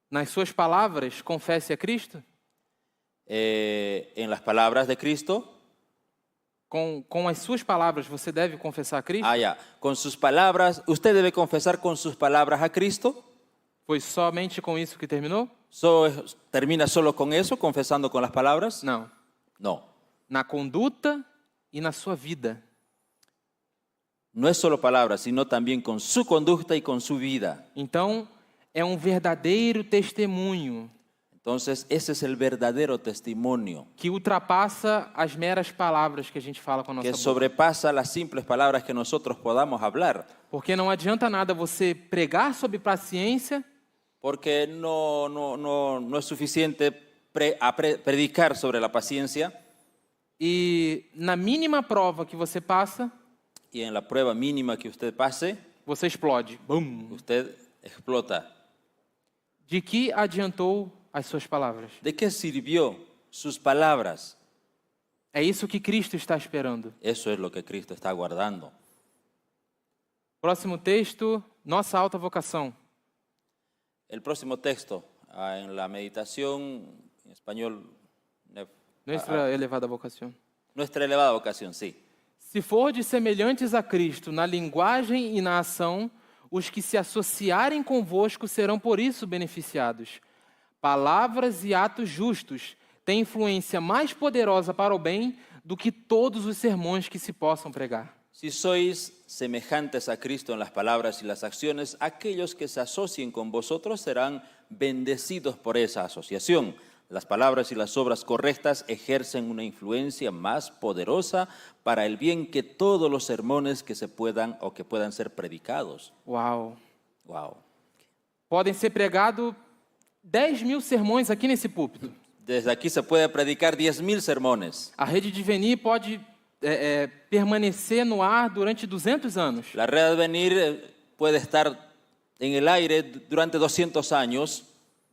Nas suas palavras, confesse a Cristo? En las palabras de Cristo. Com as suas palavras, você deve confessar a Cristo? Ya. Con sus palabras, ¿usted debe confesar con sus palabras a Cristo? Foi somente com isso que terminou? ¿Termina solo con eso, confesando con las palabras? Não. No. Na conduta e na sua vida. No es solo palabras, sino también con su conducta y con su vida. Então, é verdadeiro testemunho. Entonces, ese es el verdadero testimonio Que ultrapassa as meras palavras que a gente fala com a nossa que boca. sobrepasa las simples palabras que nosotros podamos hablar. Porque não adianta nada você pregar sobre paciência Porque no es suficiente predicar sobre la paciencia e na mínima prova que você passa, y en la prueba mínima que usted pase, você explode. Bum! usted explota. De que adiantou as suas palavras? ¿De qué sirvió sus palabras? É isso que Cristo está esperando. Eso es lo que Cristo está guardando. Próximo texto, nossa alta vocação. El próximo texto, en la meditación, en español, Nuestra elevada vocação. nuestra elevada vocación, sí. Se fordes semelhantes a Cristo na linguagem e na ação, os que se associarem convosco serão por isso beneficiados. Palavras e atos justos têm influência mais poderosa para o bem do que todos os sermões que se possam pregar. Si sois semejantes a Cristo en las palabras y las acciones, aquellos que se asocien con vosotros serán bendecidos por esa asociación. Las palabras y las obras correctas ejercen una influencia más poderosa para el bien que todos los sermones que puedan ser predicados. Uau! Wow. Podem ser pregados 10.000 sermões aqui nesse púlpito. Desde aquí se puede predicar 10.000 sermones. A Rede Diveni pode permanecer no ar durante 200 anos. La Red Venir puede estar en el aire durante 200 años.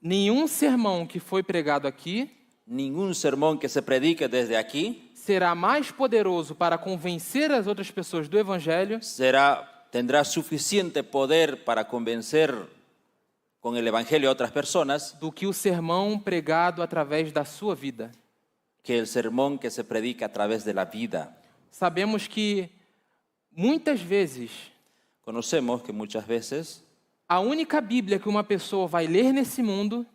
Nenhum sermão que foi pregado aqui Ningún sermón que se predique desde aquí será mais poderoso para convencer as outras pessoas do Evangelho tendrá suficiente poder para convencer con el Evangelio a otras personas do que o sermão pregado através da sua vida. que el sermón que se predica a través de la vida. Sabemos que muitas vezes Conocemos que muchas veces a única Bíblia que uma pessoa vai ler nesse mundo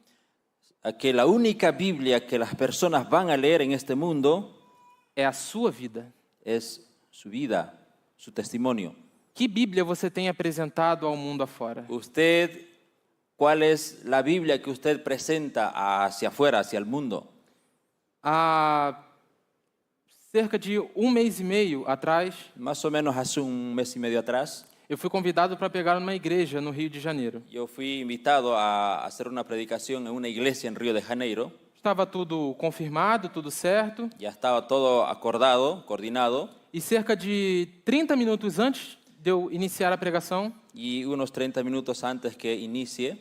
que la única Biblia que las personas van a leer en este mundo é a sua vida. es su vida, su testimonio. Que Bíblia você tem apresentado ao mundo afora? ¿Cuál es la Biblia que usted presenta hacia afuera, hacia el mundo? Há cerca de um mês e meio atrás, Más o menos hace un mes y medio atrás, Eu fui convidado para pegar uma igreja no Rio de Janeiro. Yo fui invitado a hacer una predicación en una iglesia en Río de Janeiro. Estava tudo confirmado, tudo certo. Ya estaba todo acordado, coordinado. E cerca de 30 minutos antes de eu iniciar a pregação, Y unos 30 minutos antes que inicie,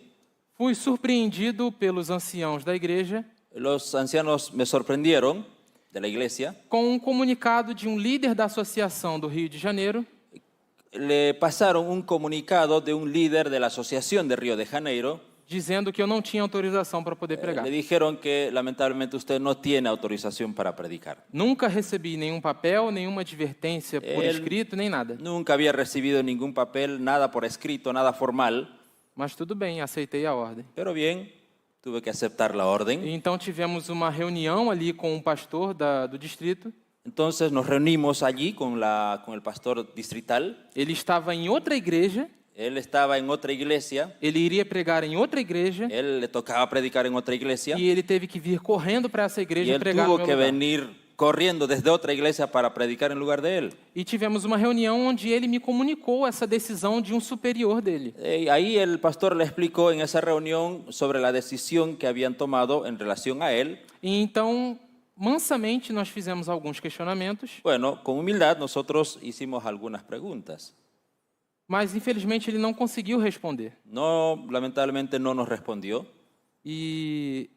fui surpreendido pelos anciãos da igreja los ancianos me sorprendieron de la iglesia. com um comunicado de um líder da associação do Rio de Janeiro, Le pasaron un comunicado de un líder de la Asociación de Río de Janeiro. dizendo que eu não tinha autorização para poder pregar. Le dijeron que lamentablemente usted no tiene autorización para predicar. Nunca recebi nenhum papel, nenhuma advertência por Ele- escrito, nem nada. Nunca había recibido ningún papel, nada por escrito, nada formal. Mas tudo bem, aceitei a ordem. Pero bien, tuve que aceptar la orden. E então tivemos uma reunião ali com o pastor do distrito. Entonces nos reunimos allí con el pastor distrital. Ele estava em outra igreja, Él estaba en otra iglesia. ele iria pregar em outra igreja Él le tocaba predicar en otra iglesia. e ele teve que vir correndo para essa Y igreja él pregar no tuvo meu que lugar. venir corriendo desde otra iglesia para predicar en lugar de él. E tivemos uma reunião onde ele me comunicou essa decisão de um superior dele. Ahí el pastor le explicó en esa reunión sobre la decisión que habían tomado en relación a él. E então, mansamente, nós fizemos alguns questionamentos, Bueno, con humildad nosotros hicimos algunas preguntas. mas infelizmente ele não conseguiu responder. No, lamentablemente no nos respondió. E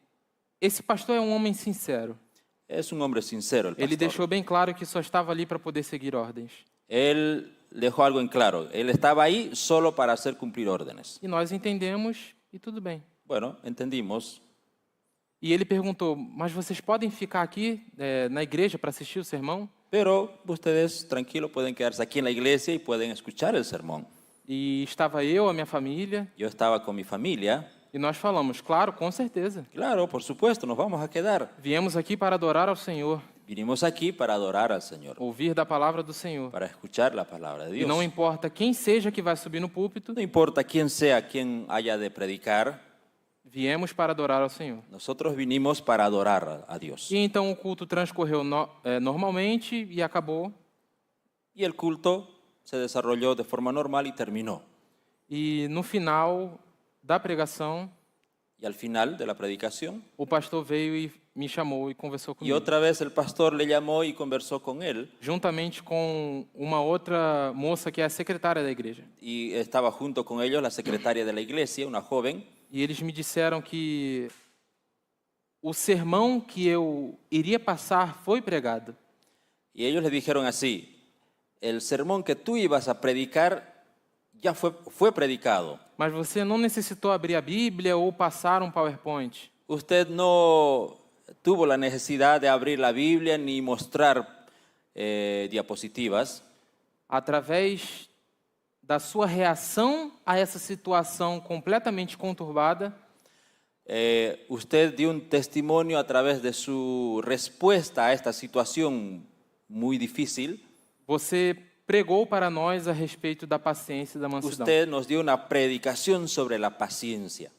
esse pastor é um homem sincero. Es un hombre sincero el Ele pastor. deixou bem claro que só estava ali para poder seguir ordens. Él dejó algo en claro. Él estaba ahí solo para hacer cumplir órdenes. E nós entendemos e tudo bem. Bueno, entendimos. E ele perguntou, mas vocês podem ficar aqui na igreja para assistir o sermão? Pero ustedes tranquilos pueden quedarse aquí en la iglesia y pueden escuchar el sermón. E estava eu, a minha família, Yo estaba con mi familia. e nós falamos, claro, com certeza. Claro, por supuesto, nos vamos a quedar. Viemos aqui para adorar ao Senhor, Vinimos aquí para adorar al Señor, ouvir da palavra do Senhor. para escuchar la palabra de E Dios. não importa quem seja que vai subir no púlpito, No importa quién sea quien haya de predicar, viemos para adorar ao Senhor. nosotros vinimos para adorar a Dios. E então o culto transcorreu normalmente e acabou. Y el culto se desarrolló de forma normal y terminó. E no final da pregação, Y al final de la predicación, o pastor veio e me chamou e conversou y comigo. otra vez el pastor le llamó y conversó con él, Juntamente com uma outra moça que é a secretária da igreja. y estaba junto con ellos la secretaria de la iglesia, una joven, E eles me disseram que o sermão que eu iria passar foi pregado. y ellos le dijeron así: el sermón que tú ibas a predicar ya fue predicado. Mas você não necessitou abrir a Bíblia ou passar um PowerPoint. Usted no tuvo la necesidad de abrir la Biblia ni mostrar diapositivas. Através da sua reação a essa situação completamente conturbada, Usted dio un testimonio a través de su respuesta a esta situación muy difícil. você pregou para nós a respeito da paciência e da mansidão. Usted nos dio una predicación sobre la paciencia.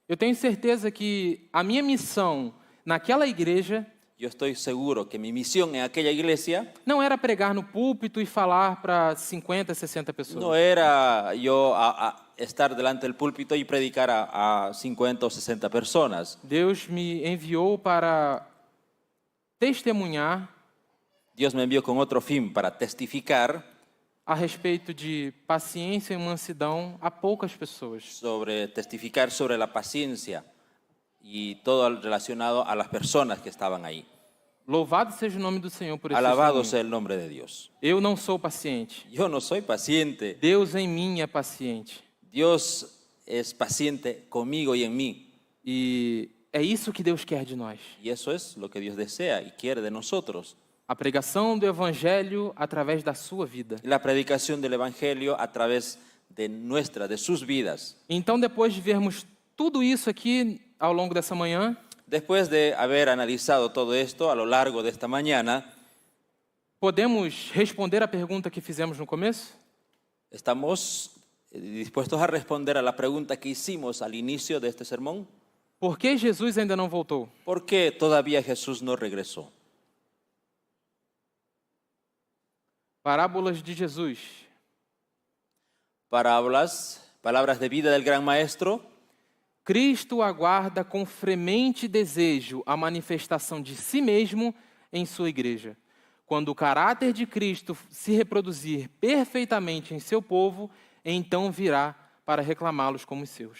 Eu tenho certeza que a minha missão naquela igreja Yo estoy seguro que mi misión en aquella iglesia não era pregar no púlpito e falar para 50, 60 pessoas. no era yo a estar delante del púlpito y predicar a 50 o 60 personas. Deus me enviou para testemunhar Dios me envió con otro fin, para testificar a respeito de paciência e mansidão a poucas pessoas. testificar sobre la paciencia y todo relacionado a las personas que estaban ahí. Louvado seja o nome do Senhor por esse Alabado testemunho. sea el nombre de Dios. Eu não sou paciente. Yo no soy paciente. Deus em mim é paciente. Dios es paciente conmigo y en mí. E é isso que Deus quer de nós. Y eso es lo que Dios desea y quiere de nosotros. A pregação do Evangelho através da sua vida. La predicación del Evangelio a través de sus vidas. Então, depois de vermos tudo isso aqui ao longo dessa manhã, Después de haber analizado todo esto a lo largo de esta mañana, podemos responder a pergunta que fizemos no começo? ¿estamos dispuestos a responder a la pregunta que hicimos al inicio de este sermón? Por que Jesus ainda não voltou? ¿Por qué todavía Jesús no regresó? Parábolas de Jesus. palabras de vida del gran maestro. Cristo aguarda com fremente desejo a manifestação de si mesmo em sua igreja. Quando o caráter de Cristo se reproduzir perfeitamente em seu povo, então virá para reclamá-los como seus.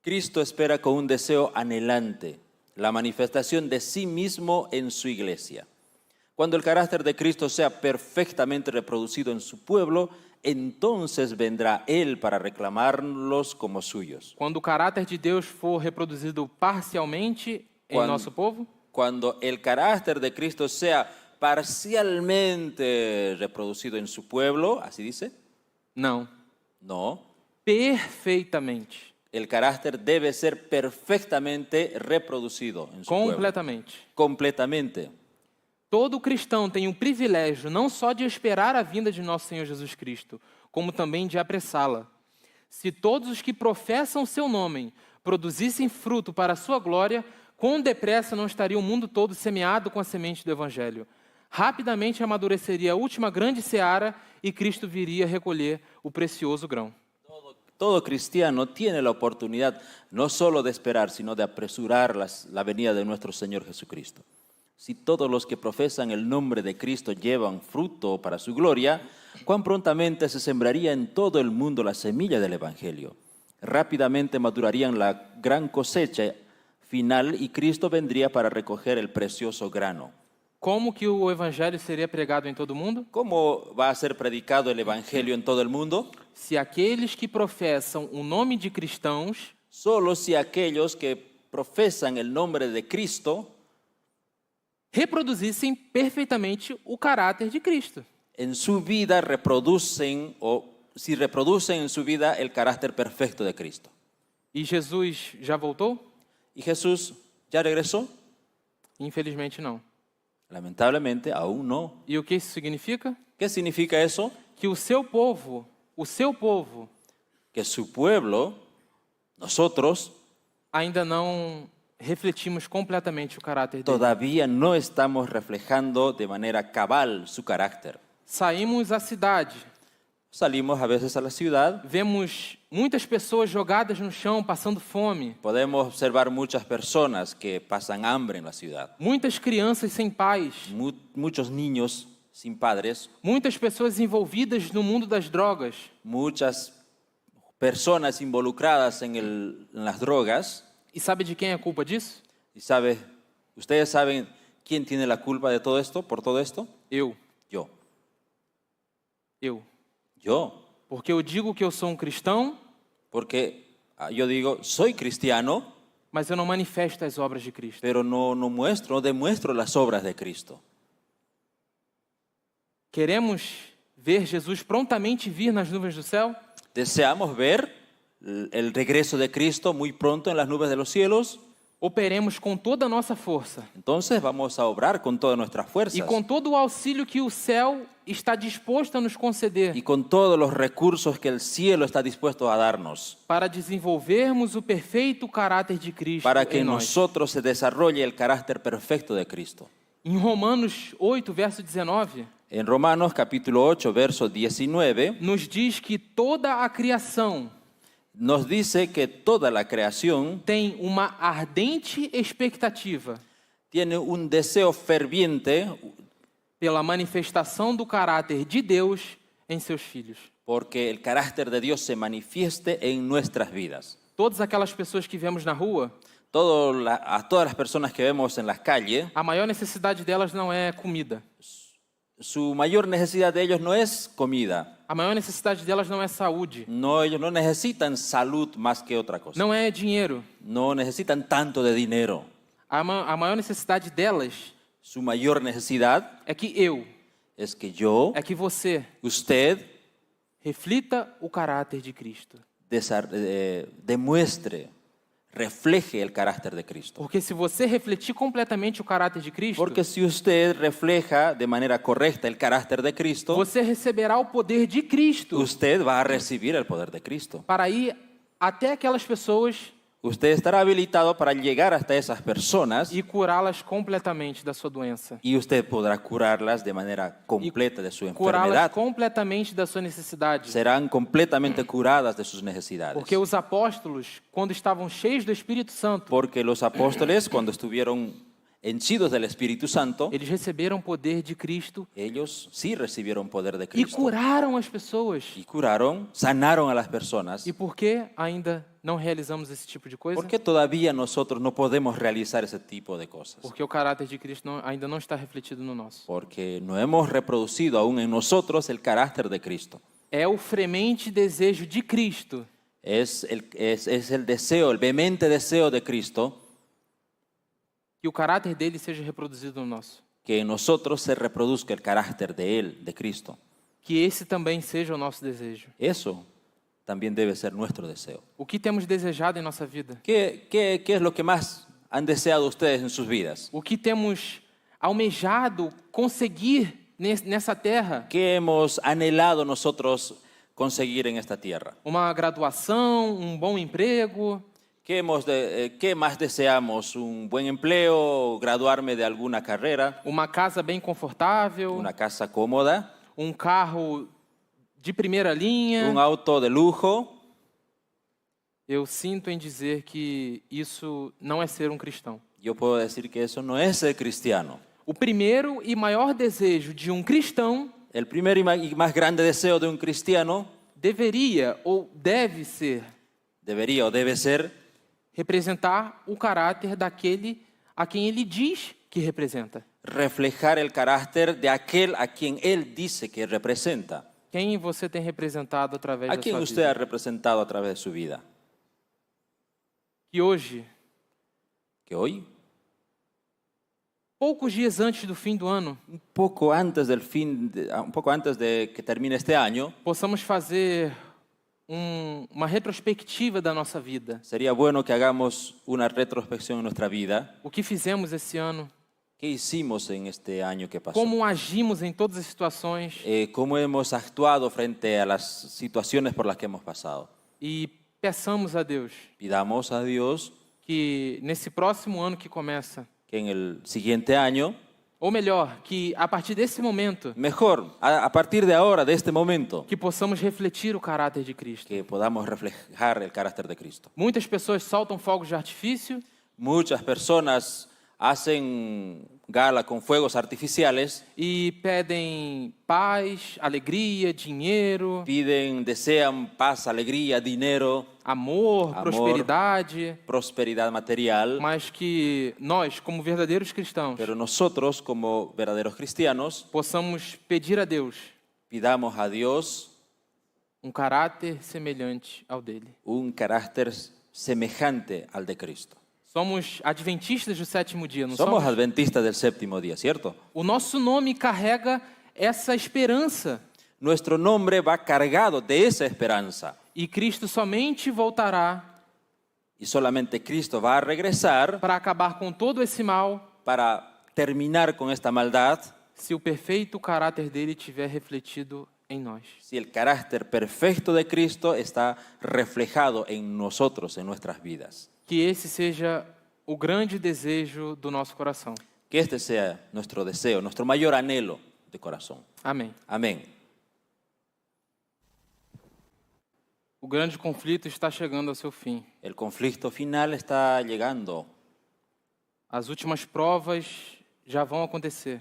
Cristo espera con un deseo anhelante la manifestación de sí mismo en su iglesia. Cuando el carácter de Cristo sea perfectamente reproducido en su pueblo, entonces vendrá Él para reclamarlos como suyos. Quando o caráter de Deus for reproduzido parcialmente em nosso povo, Cuando el carácter de Cristo sea parcialmente reproducido en su pueblo, ¿así dice? não, No. perfeitamente, El carácter debe ser perfectamente reproducido en su pueblo. completamente. Completamente. Todo cristão tem o privilégio não só de esperar a vinda de nosso Senhor Jesus Cristo, como também de apressá-la. Se todos os que professam seu nome produzissem fruto para a sua glória, quão depressa não estaria o mundo todo semeado com a semente do Evangelho. Rapidamente amadureceria a última grande seara e Cristo viria recolher o precioso grão. Todo cristiano tiene la oportunidad no solo de esperar, sino de apresurar la venida de nuestro Señor Jesucristo. Si todos los que profesan el nombre de Cristo llevan fruto para su gloria, cuán prontamente se sembraría en todo el mundo la semilla del Evangelio. Rápidamente madurarían la gran cosecha final y Cristo vendría para recoger el precioso grano. Como que o Evangelho seria pregado em todo mundo? ¿Cómo va a ser predicado el Evangelio en todo el mundo? Se aqueles que professam o nome de cristãos Solo si aquellos que profesan el nombre de Cristo reproduzissem perfeitamente o caráter de Cristo. en su vida reproducen o si reproducen en su vida el carácter perfecto de Cristo. E Jesus já voltou? ¿Y Jesús ya regresó? Infelizmente não. Lamentablemente aún no. E o que isso significa? ¿Qué significa eso? Que o seu povo, Que su pueblo, nosotros, ainda não refletimos completamente o caráter dele. todavía no estamos reflejando de manera cabal su carácter. Saímos à cidade, Salimos a veces a la ciudad, vemos muitas pessoas jogadas no chão, passando fome. podemos observar muchas personas que pasan hambre en la ciudad, Muitas crianças sem pais. muchos niños sin padres, Muitas pessoas envolvidas no mundo das drogas. muchas personas involucradas en las drogas. E sabe de quem é a culpa disso? ¿Y ustedes saben quién tiene la culpa de todo esto, por todo esto? Eu. Yo. Porque eu digo que eu sou um cristão, Porque yo digo, soy cristiano, mas eu não manifesto as obras de Cristo. pero no demuestro las obras de Cristo. Queremos ver Jesus prontamente vir nas nuvens do céu? ¿Deseamos ver el regreso de Cristo muy pronto en las nubes de los cielos? Operemos com toda a nossa força Entonces vamos a obrar con todas nuestras fuerzas e com todo o auxílio que o céu está disposto a nos conceder y con todos los recursos que el cielo está dispuesto a darnos para desenvolvermos o perfeito caráter de Cristo para que em en nós. nosotros se desarrolle el carácter perfecto de Cristo. Em Romanos 8, verso 19, En Romanos capítulo 8, verso 19, nos diz que toda a criação nos dice que toda la creación tem uma ardente expectativa tiene un deseo ferviente pela manifestação do caráter de Deus em seus filhos. porque el carácter de Dios se manifieste en nuestras vidas. Todas aquelas pessoas que vemos na rua, A todas las personas que vemos en las calles, a maior necessidade delas não é comida. su mayor necesidad de ellos no es comida. A maior necessidade delas não é saúde. No, ellos no necesitan salud más que otra cosa. Não é dinheiro. No necesitan tanto de dinero. A maior necessidade delas Su mayor necesidad é que eu, es que yo, é que você usted, reflita o caráter de Cristo. demuestre, refleje el carácter de Cristo. Porque se você refletir completamente o caráter de Cristo, Porque si usted refleja de manera correcta el carácter de Cristo, você receberá o poder de Cristo usted va a recibir el poder de Cristo para ir até aquelas pessoas usted estará habilitado para llegar hasta esas personas e curá-las completamente da sua doença. y usted podrá curarlas de manera completa de su Curá-las enfermedad. completamente da sua necessidade. Serán completamente curadas de sus necesidades. Porque os apóstolos, quando estavam cheios do Espírito Santo, Porque los apóstoles, cuando estuvieron henchidos del Espíritu Santo, eles receberam o poder de Cristo ellos sí recibieron poder de e Cristo. curaram as pessoas. Y curaron, sanaron a las personas. E por que ainda não realizamos esse tipo de coisa? ¿Por qué todavía nosotros no podemos realizar ese tipo de cosas? Porque o caráter de Cristo ainda não está refletido no nosso. Porque no hemos reproducido aún en nosotros el carácter de Cristo. É o fremente desejo de Cristo Es el deseo, el vehemente deseo de Cristo que o caráter dele seja reproduzido no nosso. que en nosotros se reproduzca el carácter de Él, de Cristo. Que esse também seja o nosso desejo. Eso también debe ser nuestro deseo. O que temos desejado em nossa vida? ¿Qué es lo que más han deseado ustedes en sus vidas? O que temos almejado conseguir nessa terra? ¿Qué hemos anhelado nosotros conseguir en esta tierra? Uma graduação, bom emprego, ¿Qué más deseamos? ¿Un buen empleo? ¿Graduarme de alguna carrera? uma casa bem confortável, ¿Una casa cómoda? carro de primeira linha. ¿Un auto de lujo? Eu sinto em dizer que isso não é ser cristão. Yo puedo decir que eso no es ser cristiano. O primeiro e maior desejo de cristão El primer y más grande deseo de un cristiano deveria ou deve ser debería o debe ser representar o caráter daquele a quem ele diz que representa. reflejar el carácter de aquel a quien él dice que representa. Quem você tem representado através ¿A da quién sua usted vida? ha representado a través de su vida? Que hoje, Que hoy, poucos dias antes do fim do ano, un poco antes de que termine este año, possamos fazer uma retrospectiva da nossa vida. sería bueno que hagamos una retrospección en nuestra vida. O que fizemos esse ano? ¿Qué hicimos en este año que pasó? Como agimos em todas as situações? ¿Cómo hemos actuado frente a las situaciones por las que hemos pasado? E peçamos a Deus Pidamos a Dios que nesse próximo ano que começa, que en el siguiente año, ou melhor, que a partir desse momento, mejor, a partir de ahora, de este momento, que possamos refletir o caráter de Cristo. que podamos reflejar el carácter de Cristo. Muitas pessoas soltam fogos de artifício Muchas personas hacen gala con fuegos artificiales, e pedem paz, alegria, dinheiro, desean paz, alegría, dinero, amor, prosperidade, prosperidad material, mas que nós, como verdadeiros cristãos, pero nosotros como verdaderos cristianos possamos pedir a Deus pidamos a Dios caráter semelhante ao dele. un carácter semejante al de Cristo. Somos adventistas do sétimo dia, não Somos somos? adventistas del séptimo día, ¿cierto? O nosso nome carrega essa esperança Nuestro nombre va cargado de esa esperanza e Cristo somente voltará y solamente Cristo va a regresar para acabar com todo esse mal para terminar con esta maldad se o perfeito caráter dele tiver refletido em nós. si el carácter perfecto de Cristo está reflejado en nosotros, en nuestras vidas. Que esse seja o grande desejo do nosso coração. Que este sea nuestro deseo, nuestro mayor anhelo de corazón. Amém. Amén. O grande conflito está chegando ao seu fim. El conflicto final está llegando. As últimas provas já vão acontecer.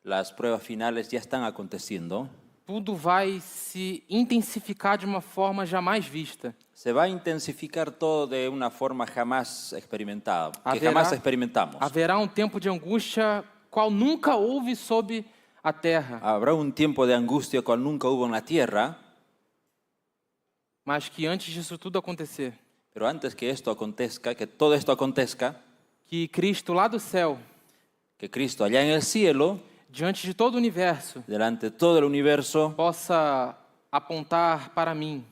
Las pruebas finales ya están aconteciendo. Tudo vai se intensificar de uma forma jamais vista. Se va a intensificar todo de una forma jamás experimentada, que Haverá- jamás experimentamos. Haverá tempo de angústia qual nunca houve sob a terra, Habrá un tiempo de angustia cual nunca hubo en la tierra, mas que antes disso tudo acontecer, pero antes que esto acontezca, que todo esto acontezca, que Cristo lá do céu, que Cristo allá en el cielo, diante de todo o universo, delante de todo el universo, possa apontar para mim,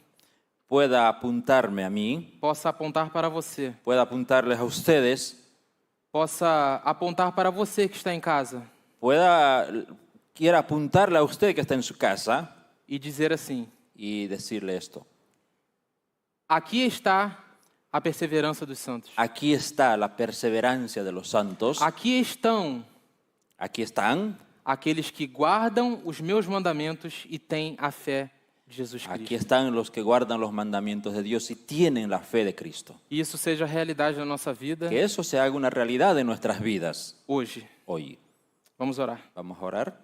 pueda apuntarme a mí, possa apontar para você, pueda apuntarles a ustedes, possa apontar para você que está em casa quiera apuntarle a usted que está en su casa e dizer assim: y decirle esto. aqui está a perseverança dos santos. Aquí está la perseverancia de los santos. Aqui estão Aquí están. aqueles que guardam os meus mandamentos e têm a fé de Jesus Aquí Cristo. están los que guardan los mandamientos de Dios y tienen la fe de Cristo. E isso seja realidade na nossa vida Que eso se haga una realidad en nuestras vidas hoje. hoy. Vamos orar. Vamos a orar.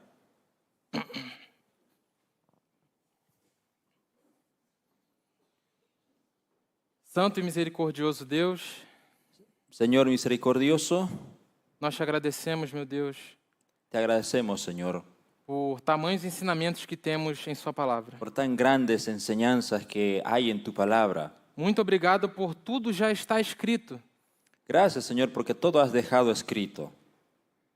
Santo e misericordioso Deus, Señor misericordioso, nós te agradecemos, meu Deus, te agradecemos, Señor, por tamanhos ensinamentos que temos em sua palavra. por tan grandes enseñanzas que hay en tu palabra. Muito obrigado por tudo já está escrito. Gracias, Señor, porque todo has dejado escrito.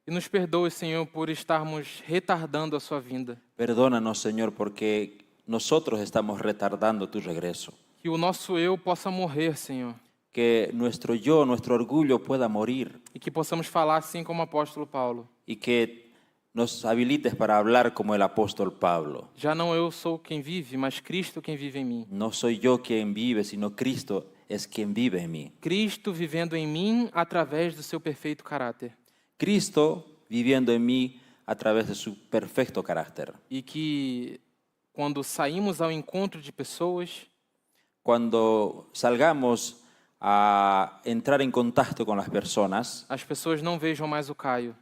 E nos perdoe, Senhor, por estarmos retardando a sua vinda. Perdónanos, Señor, porque nosotros estamos retardando tu regreso. Que o nosso eu possa morrer, Senhor. Que nuestro yo, nuestro orgullo pueda morir E que possamos falar assim como o apóstolo Paulo. y que nos habilites para hablar como el apóstol Pablo. Já não eu sou quem vive, mas Cristo quem vive em mim. No soy yo quien vive, sino Cristo es quien vive en mí. Cristo vivendo em mim através do seu perfeito caráter. Cristo viviendo en mí a través de su perfecto carácter. E que quando saímos ao encontro de pessoas, Cuando salgamos a entrar en contacto con las personas, as pessoas não vejam mais o Caio.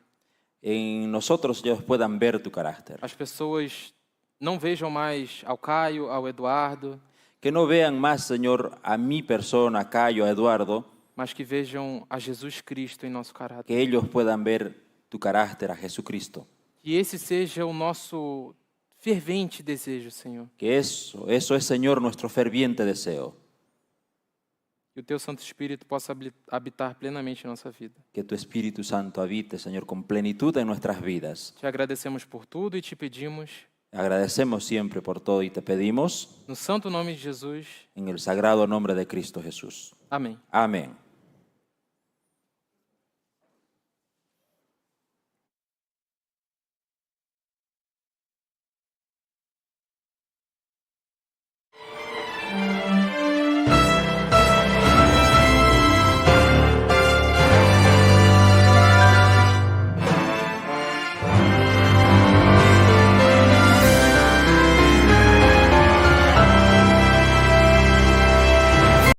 en nosotros ellos puedan ver tu carácter. As pessoas não vejam mais ao Caio, ao Eduardo, Que no vean más, Señor, a mi persona, a Cayo, a Eduardo, mas que vejam a Jesus Cristo em nosso caráter. que ellos puedan ver tu carácter, a Jesucristo. Que esse seja o nosso fervente desejo, Senhor. Que eso es, Señor, nuestro ferviente deseo. Que o Teu Santo Espírito possa habitar plenamente em nossa vida. Que tu Espíritu Santo habite, Señor, con plenitud en nuestras vidas. Te agradecemos por tudo e te pedimos, Agradecemos siempre por todo y te pedimos no santo nome de Jesus. en el sagrado nombre de Cristo Jesús. Amém. Amén.